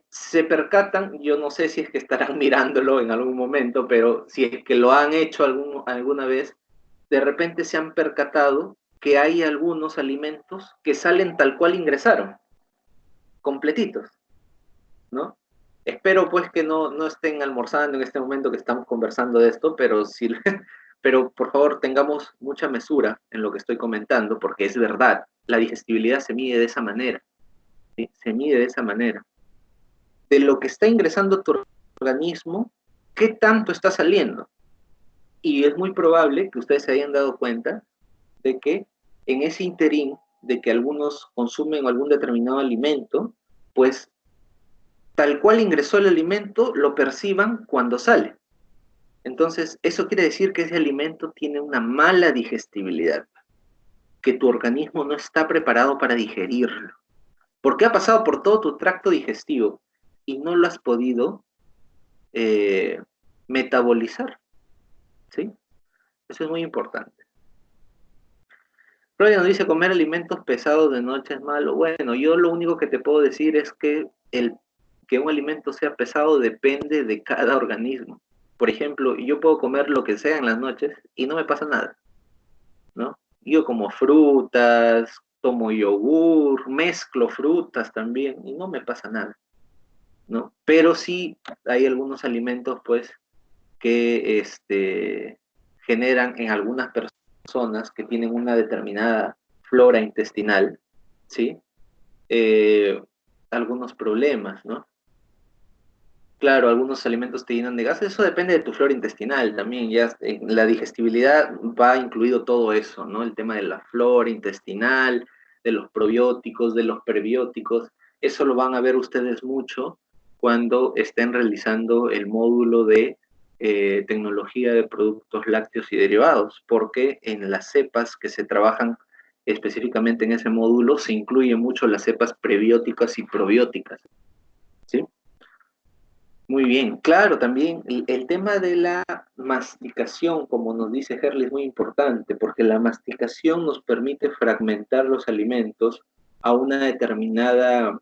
se percatan, yo no sé si es que estarán mirándolo en algún momento, pero si es que lo han hecho alguna vez, de repente se han percatado que hay algunos alimentos que salen tal cual ingresaron, completitos, ¿no? Espero pues que no estén almorzando en este momento que estamos conversando de esto, pero si, pero por favor tengamos mucha mesura en lo que estoy comentando, porque es verdad, la digestibilidad se mide de esa manera, ¿sí? Se mide de esa manera. De lo que está ingresando tu organismo, ¿qué tanto está saliendo? Y es muy probable que ustedes se hayan dado cuenta de que en ese interín de que algunos consumen algún determinado alimento, pues tal cual ingresó el alimento, lo perciban cuando sale. Entonces, eso quiere decir que ese alimento tiene una mala digestibilidad, que tu organismo no está preparado para digerirlo, porque ha pasado por todo tu tracto digestivo y no lo has podido metabolizar, ¿sí? Eso es muy importante. Freud nos dice comer alimentos pesados de noche es malo. Bueno, yo lo único que te puedo decir es que que un alimento sea pesado depende de cada organismo. Por ejemplo, yo puedo comer lo que sea en las noches y no me pasa nada, ¿no? Yo como frutas, tomo yogur, mezclo frutas también y no me pasa nada, ¿no? Pero sí hay algunos alimentos, pues, que generan en algunas personas que tienen una determinada flora intestinal, ¿sí? Algunos problemas, ¿no? Claro, algunos alimentos te llenan de gases, eso depende de tu flora intestinal también, ya en la digestibilidad va incluido todo eso, ¿no? El tema de la flora intestinal, de los probióticos, de los prebióticos, eso lo van a ver ustedes mucho cuando estén realizando el módulo de tecnología de productos lácteos y derivados, porque en las cepas que se trabajan específicamente en ese módulo se incluye mucho las cepas prebióticas y probióticas, ¿sí? Muy bien, claro, también el tema de la masticación, como nos dice Herley, es muy importante, porque la masticación nos permite fragmentar los alimentos a una determinada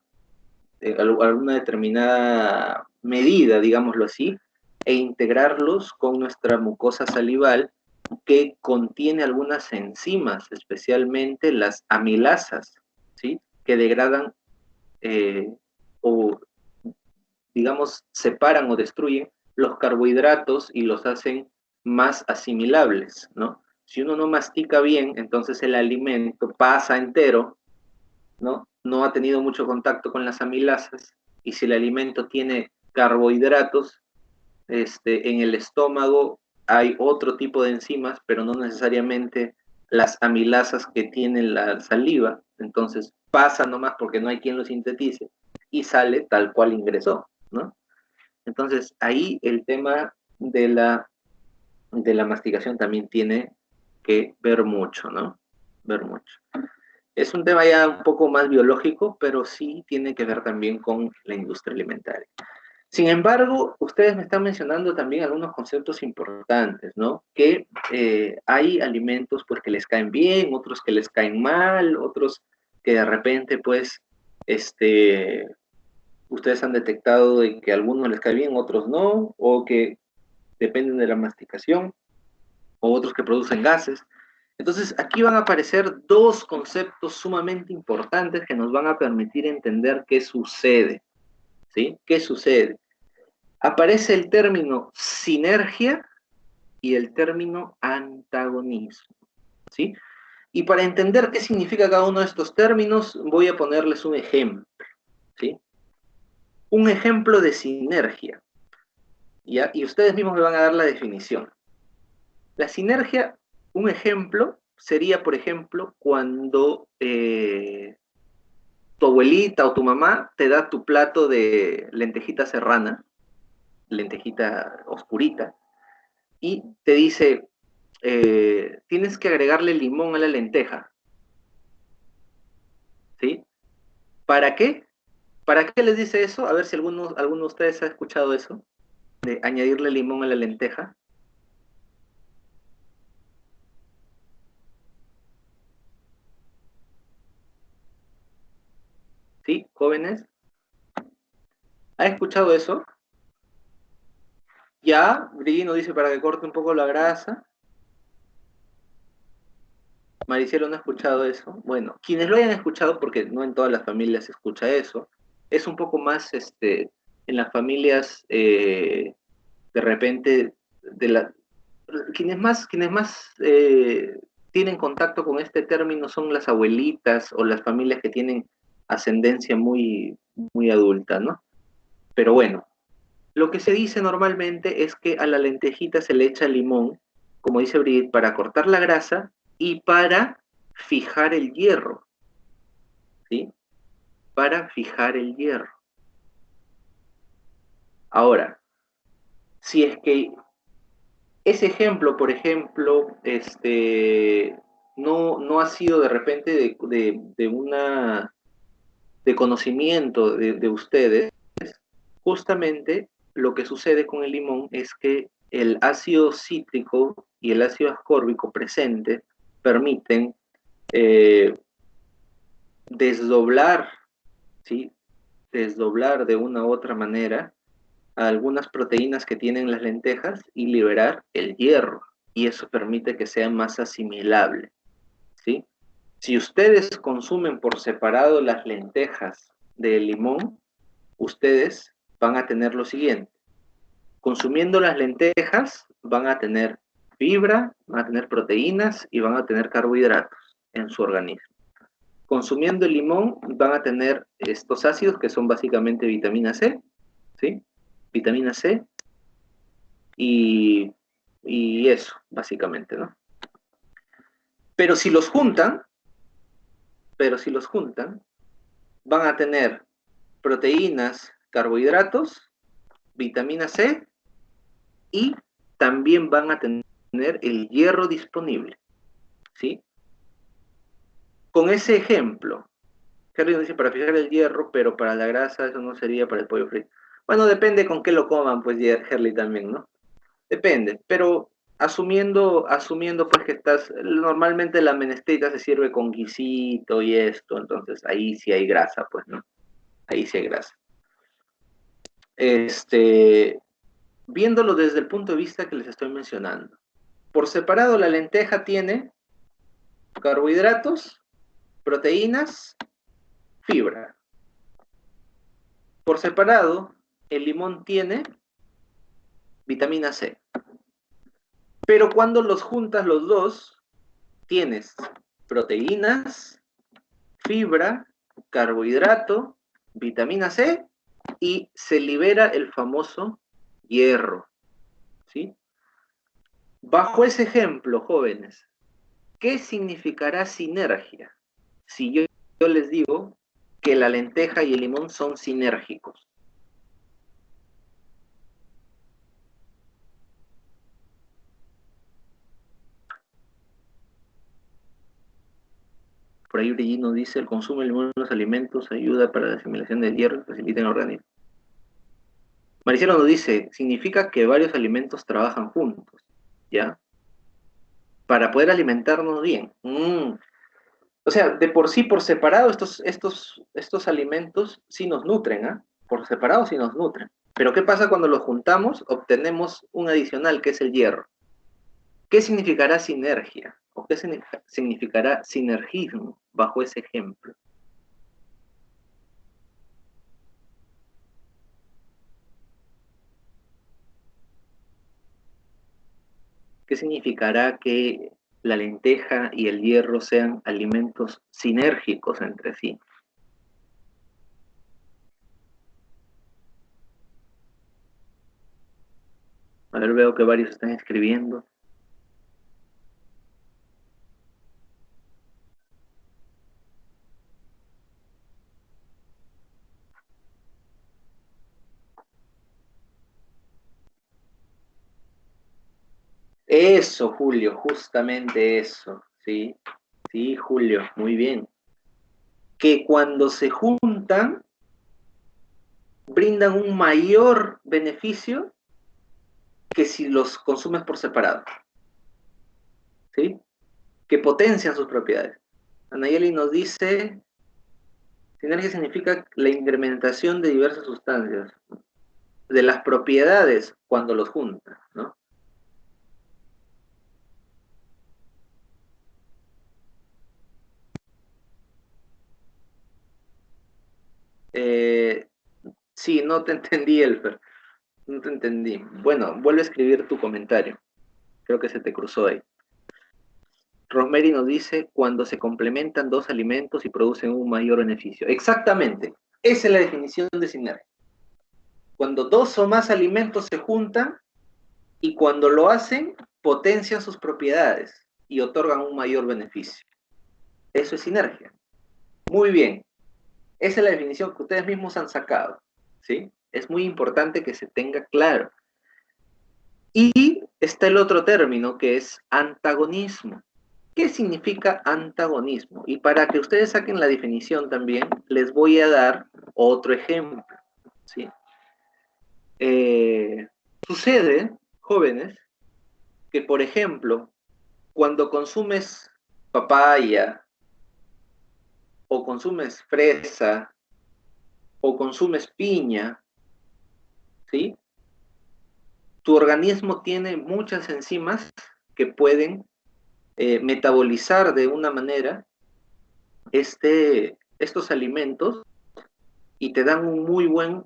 medida, digámoslo así, e integrarlos con nuestra mucosa salival, que contiene algunas enzimas, especialmente las amilasas, ¿sí? que degradan o, digamos, separan o destruyen los carbohidratos y los hacen más asimilables, ¿no? Si uno no mastica bien, entonces el alimento pasa entero, ¿no? No ha tenido mucho contacto con las amilasas, y si el alimento tiene carbohidratos, en el estómago hay otro tipo de enzimas, pero no necesariamente las amilasas que tiene la saliva, entonces pasa nomás porque no hay quien lo sintetice y sale tal cual ingresó, ¿no? Entonces ahí el tema de la masticación también tiene que ver mucho, ¿no? Ver mucho. Es un tema ya un poco más biológico, pero sí tiene que ver también con la industria alimentaria. Sin embargo, ustedes me están mencionando también algunos conceptos importantes, ¿no? Que hay alimentos pues que les caen bien, otros que les caen mal, otros que de repente pues ustedes han detectado de que a algunos les cae bien, otros no, o que dependen de la masticación, o otros que producen gases. Entonces, aquí van a aparecer dos conceptos sumamente importantes que nos van a permitir entender qué sucede, ¿sí? ¿Qué sucede? Aparece el término sinergia y el término antagonismo, ¿sí? Y para entender qué significa cada uno de estos términos, voy a ponerles un ejemplo, ¿sí? Un ejemplo de sinergia, ¿ya? Y ustedes mismos me van a dar la definición. La sinergia, un ejemplo, sería, por ejemplo, cuando tu abuelita o tu mamá te da tu plato de lentejita serrana, lentejita oscurita, y te dice, tienes que agregarle limón a la lenteja, ¿sí? ¿Para qué? ¿Para qué les dice eso? A ver si alguno de ustedes ha escuchado eso, de añadirle limón a la lenteja. ¿Sí, jóvenes? ¿Ha escuchado eso? Ya, Brino dice para que corte un poco la grasa. Maricielo no ha escuchado eso. Bueno, quienes lo hayan escuchado, porque no en todas las familias se escucha eso, es un poco más en las familias de repente quienes más tienen contacto con este término son las abuelitas o las familias que tienen ascendencia muy, muy adulta, ¿no? Pero bueno, lo que se dice normalmente es que a la lentejita se le echa limón, como dice Brigitte, para cortar la grasa y para fijar el hierro, ¿sí? Para fijar el hierro. Ahora, si es que ese ejemplo, por ejemplo, no ha sido de repente de conocimiento de ustedes, justamente lo que sucede con el limón es que el ácido cítrico y el ácido ascórbico presente permiten desdoblar, ¿sí? Desdoblar de una u otra manera a algunas proteínas que tienen las lentejas y liberar el hierro. Y eso permite que sea más asimilable, ¿sí? Si ustedes consumen por separado las lentejas del limón, ustedes van a tener lo siguiente. Consumiendo las lentejas van a tener fibra, van a tener proteínas y van a tener carbohidratos en su organismo. Consumiendo el limón van a tener estos ácidos que son básicamente vitamina C, ¿sí? Vitamina C y eso, básicamente, ¿no? Pero si los juntan, van a tener proteínas, carbohidratos, vitamina C y también van a tener el hierro disponible, ¿sí? Con ese ejemplo, Henry dice para fijar el hierro, pero para la grasa eso no sería para el pollo frito. Bueno, depende con qué lo coman, pues, Herley también, ¿no? Depende, pero asumiendo pues que normalmente la menestrita se sirve con guisito y esto, entonces ahí sí hay grasa, pues, ¿no? Ahí sí hay grasa. Viéndolo desde el punto de vista que les estoy mencionando. Por separado, la lenteja tiene carbohidratos, proteínas, fibra. Por separado, el limón tiene vitamina C. Pero cuando los juntas los dos, tienes proteínas, fibra, carbohidrato, vitamina C y se libera el famoso hierro. ¿Sí? Bajo ese ejemplo, jóvenes, ¿qué significará sinergia? Si yo les digo que la lenteja y el limón son sinérgicos. Por ahí Brillino dice, el consumo de limón en los alimentos ayuda para la asimilación del hierro y facilita el organismo. Maricelo nos dice, significa que varios alimentos trabajan juntos, ¿ya? Para poder alimentarnos bien. O sea, de por sí, por separado, estos alimentos sí nos nutren, ¿ah? Por separado sí nos nutren. Pero ¿qué pasa cuando los juntamos? Obtenemos un adicional, que es el hierro. ¿Qué significará sinergia? ¿O qué significará sinergismo bajo ese ejemplo? ¿Qué significará que la lenteja y el hierro sean alimentos sinérgicos entre sí? A ver, veo que varios están escribiendo. Eso, Julio, justamente eso, ¿sí? Sí, Julio, muy bien. Que cuando se juntan, brindan un mayor beneficio que si los consumes por separado, ¿sí? Que potencian sus propiedades. Anayeli nos dice, sinergia significa la incrementación de diversas sustancias, de las propiedades cuando los juntas, ¿no? Sí, no te entendí, Elfer. No te entendí. Bueno, vuelve a escribir tu comentario. Creo que se te cruzó ahí. Rosemary nos dice, cuando se complementan dos alimentos y producen un mayor beneficio. Exactamente. Esa es la definición de sinergia. Cuando dos o más alimentos se juntan y cuando lo hacen, potencian sus propiedades y otorgan un mayor beneficio. Eso es sinergia. Muy bien. Esa es la definición que ustedes mismos han sacado, ¿sí? Es muy importante que se tenga claro. Y está el otro término que es antagonismo. ¿Qué significa antagonismo? Y para que ustedes saquen la definición también, les voy a dar otro ejemplo, ¿sí? Sucede, jóvenes, que por ejemplo, cuando consumes papaya, o consumes fresa, o consumes piña, ¿sí? Tu organismo tiene muchas enzimas que pueden metabolizar de una manera estos alimentos y te dan un muy buen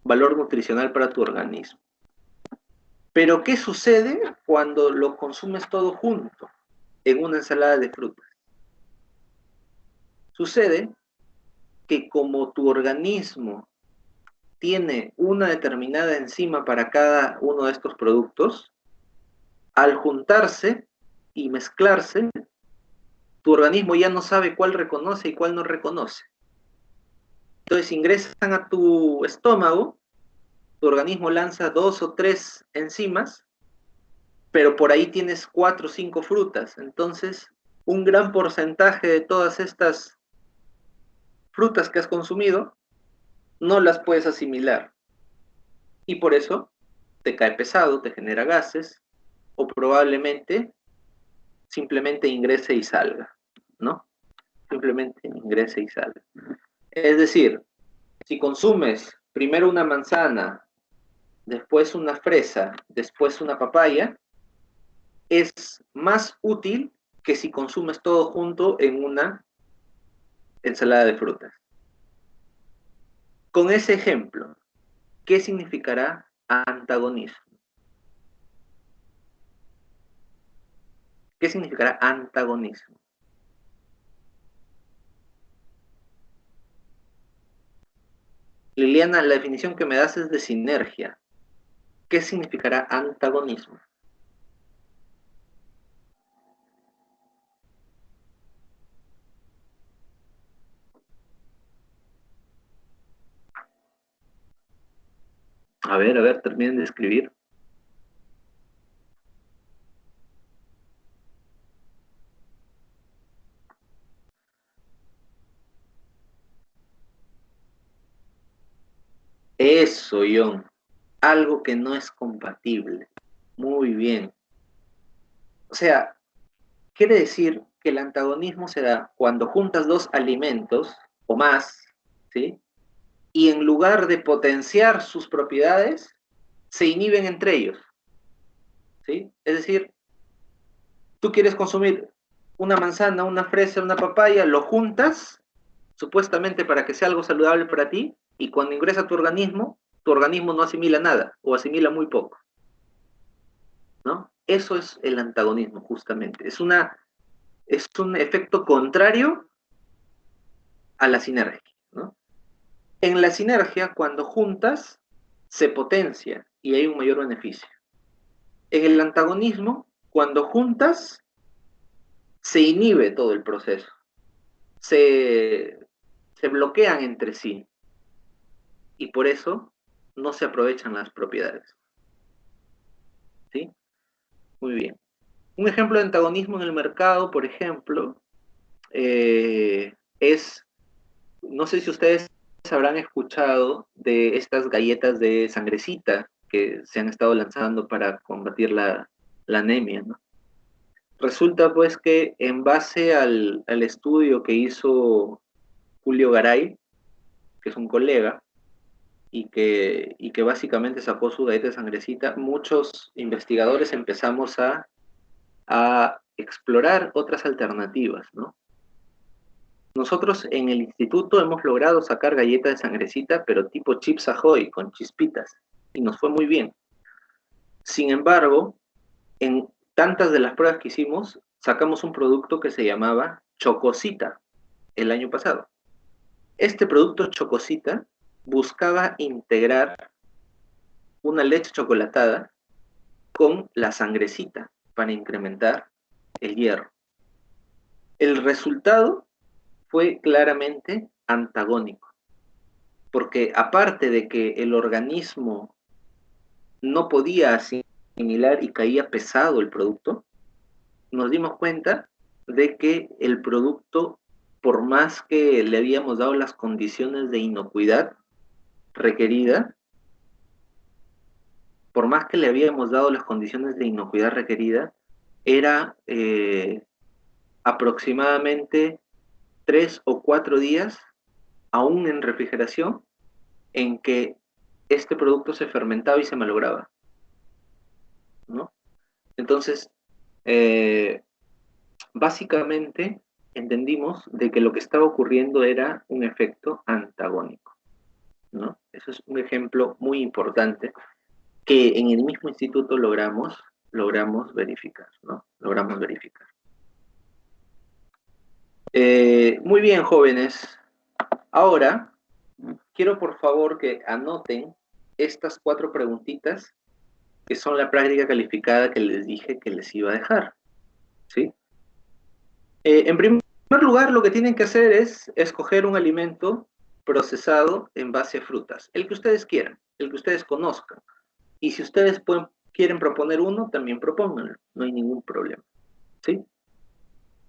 valor nutricional para tu organismo. Pero ¿qué sucede cuando lo consumes todo junto en una ensalada de frutas? Sucede que como tu organismo tiene una determinada enzima para cada uno de estos productos, al juntarse y mezclarse, tu organismo ya no sabe cuál reconoce y cuál no reconoce. Entonces ingresan a tu estómago, tu organismo lanza 2 o 3 enzimas, pero por ahí tienes 4 o 5 frutas. Entonces, un gran porcentaje de todas estas frutas que has consumido no las puedes asimilar. Y por eso te cae pesado, te genera gases, o probablemente simplemente ingrese y salga, ¿no? Simplemente ingrese y salga. Es decir, si consumes primero una manzana, después una fresa, después una papaya, es más útil que si consumes todo junto en una ensalada de frutas. Con ese ejemplo, ¿qué significará antagonismo? ¿Qué significará antagonismo? Liliana, la definición que me das es de sinergia. ¿Qué significará antagonismo? A ver, terminen de escribir. Eso, John. Algo que no es compatible. Muy bien. O sea, quiere decir que el antagonismo se da cuando juntas dos alimentos o más, ¿sí? Y en lugar de potenciar sus propiedades, se inhiben entre ellos, ¿sí? Es decir, tú quieres consumir una manzana, una fresa, una papaya, lo juntas, supuestamente para que sea algo saludable para ti, y cuando ingresa a tu organismo no asimila nada, o asimila muy poco, ¿no? Eso es el antagonismo, justamente. Es un efecto contrario a la sinergia, ¿no? En la sinergia, cuando juntas, se potencia y hay un mayor beneficio. En el antagonismo, cuando juntas, se inhibe todo el proceso. Se bloquean entre sí. Y por eso no se aprovechan las propiedades. ¿Sí? Muy bien. Un ejemplo de antagonismo en el mercado, por ejemplo, es, no sé si ustedes habrán escuchado de estas galletas de sangrecita que se han estado lanzando para combatir la anemia, ¿no? Resulta pues que en base al estudio que hizo Julio Garay, que es un colega, y que básicamente sacó su galleta de sangrecita, muchos investigadores empezamos a explorar otras alternativas, ¿no? Nosotros en el instituto hemos logrado sacar galletas de sangrecita, pero tipo Chips Ahoy, con chispitas, y nos fue muy bien. Sin embargo, en tantas de las pruebas que hicimos, sacamos un producto que se llamaba Chocosita el año pasado. Este producto Chocosita buscaba integrar una leche chocolatada con la sangrecita para incrementar el hierro. El resultado fue claramente antagónico, porque aparte de que el organismo no podía asimilar y caía pesado el producto, nos dimos cuenta de que el producto, por más que le habíamos dado las condiciones de inocuidad requerida, era aproximadamente 3 o 4 días, aún en refrigeración, en que este producto se fermentaba y se malograba, ¿no? Entonces, básicamente entendimos de que lo que estaba ocurriendo era un efecto antagónico, ¿no? Eso es un ejemplo muy importante que en el mismo instituto logramos verificar, ¿no? Logramos verificar. Muy bien, jóvenes. Ahora, quiero por favor que anoten estas 4 preguntitas que son la práctica calificada que les dije que les iba a dejar, ¿sí? En primer lugar, lo que tienen que hacer es escoger un alimento procesado en base a frutas, el que ustedes quieran, el que ustedes conozcan. Y si ustedes quieren proponer uno, también propónganlo, no hay ningún problema, ¿sí?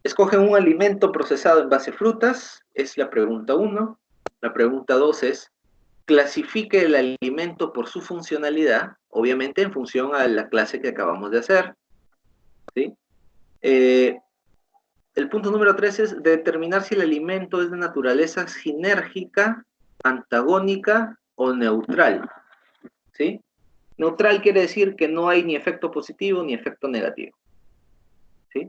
Escogen un alimento procesado en base a frutas, es la pregunta 1. La pregunta 2 es, clasifique el alimento por su funcionalidad, obviamente en función a la clase que acabamos de hacer, ¿sí? El punto número 3 es determinar si el alimento es de naturaleza sinérgica, antagónica o neutral, ¿sí? Neutral quiere decir que no hay ni efecto positivo ni efecto negativo, ¿sí?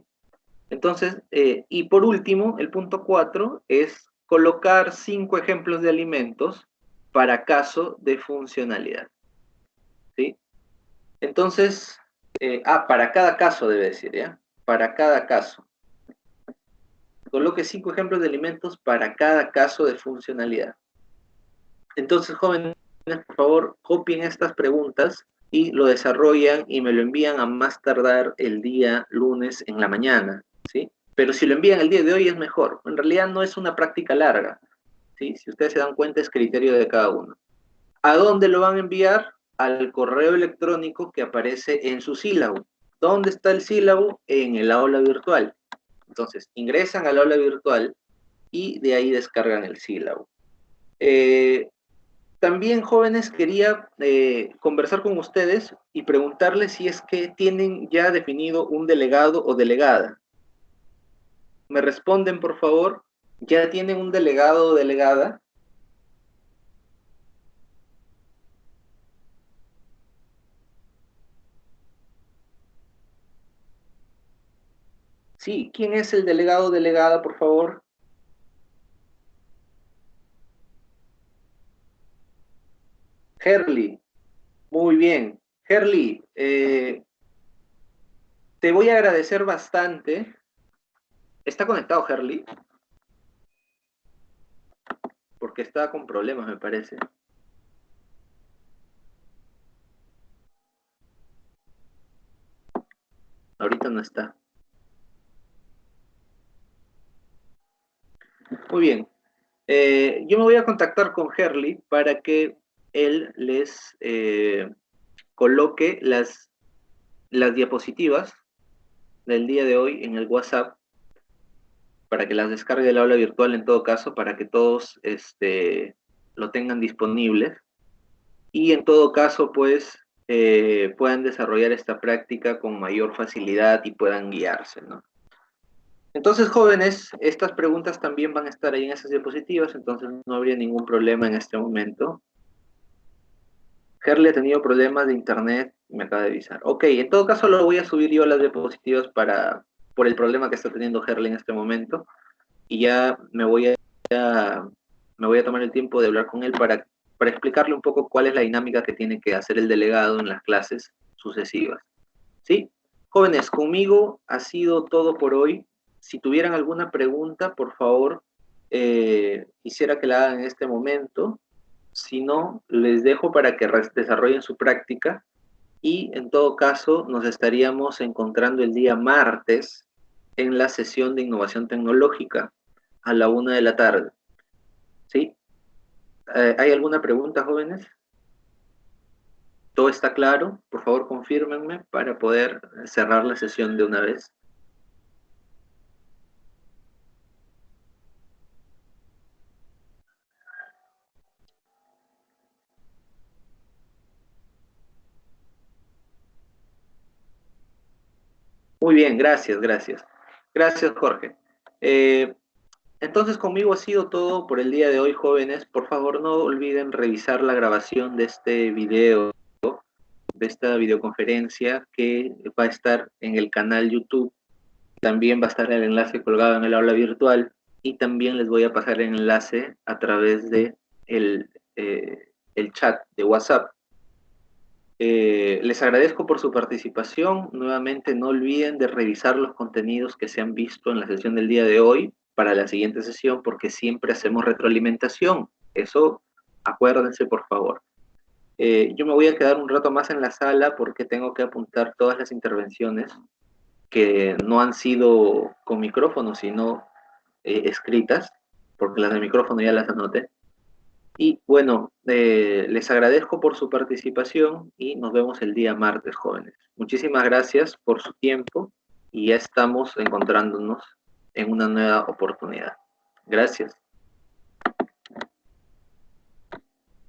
Entonces, y por último, el punto 4 es colocar 5 ejemplos de alimentos para caso de funcionalidad. ¿Sí? Entonces, para cada caso debe decir, ¿ya? Para cada caso. Coloque 5 ejemplos de alimentos para cada caso de funcionalidad. Entonces, jóvenes, por favor, copien estas preguntas y lo desarrollan y me lo envían a más tardar el día lunes en la mañana, ¿sí? Pero si lo envían el día de hoy es mejor. En realidad no es una práctica larga, ¿sí? Si ustedes se dan cuenta, es criterio de cada uno. ¿A dónde lo van a enviar? Al correo electrónico que aparece en su sílabo. ¿Dónde está el sílabo? En el aula virtual. Entonces, ingresan al aula virtual y de ahí descargan el sílabo. También, jóvenes, quería conversar con ustedes y preguntarles si es que tienen ya definido un delegado o delegada. ¿Me responden, por favor? ¿Ya tienen un delegado o delegada? Sí, ¿quién es el delegado o delegada, por favor? Herly. Muy bien. Herly, te voy a agradecer bastante. ¿Está conectado Herly? Porque está con problemas, me parece. Ahorita no está. Muy bien. Yo me voy a contactar con Herly para que él les coloque las diapositivas del día de hoy en el WhatsApp para que las descargue del aula virtual en todo caso, para que todos lo tengan disponibles y en todo caso pues puedan desarrollar esta práctica con mayor facilidad y puedan guiarse, ¿no? Entonces, jóvenes, estas preguntas también van a estar ahí en esas diapositivas, entonces no habría ningún problema en este momento. Herle ha tenido problemas de internet, me acaba de avisar. Ok, en todo caso lo voy a subir yo a las diapositivas por el problema que está teniendo Herle en este momento, y ya me voy a tomar el tiempo de hablar con él para explicarle un poco cuál es la dinámica que tiene que hacer el delegado en las clases sucesivas. ¿Sí? Jóvenes, conmigo ha sido todo por hoy. Si tuvieran alguna pregunta, por favor, quisiera que la hagan en este momento. Si no, les dejo para que desarrollen su práctica y en todo caso nos estaríamos encontrando el día martes en la sesión de innovación tecnológica a la 1 de la tarde. ¿Sí? ¿Hay alguna pregunta, jóvenes? ¿Todo está claro? Por favor, confírmenme para poder cerrar la sesión de una vez. Muy bien, gracias, gracias. Gracias, Jorge. Entonces, conmigo ha sido todo por el día de hoy, jóvenes. Por favor, no olviden revisar la grabación de este video, de esta videoconferencia que va a estar en el canal YouTube. También va a estar el enlace colgado en el aula virtual y también les voy a pasar el enlace a través de el chat de WhatsApp. Les agradezco por su participación. Nuevamente, no olviden de revisar los contenidos que se han visto en la sesión del día de hoy para la siguiente sesión, porque siempre hacemos retroalimentación. Eso, acuérdense, por favor. Yo me voy a quedar un rato más en la sala porque tengo que apuntar todas las intervenciones que no han sido con micrófono, sino escritas, porque las de micrófono ya las anoté. Y bueno, les agradezco por su participación y nos vemos el día martes, jóvenes. Muchísimas gracias por su tiempo y ya estamos encontrándonos en una nueva oportunidad. Gracias.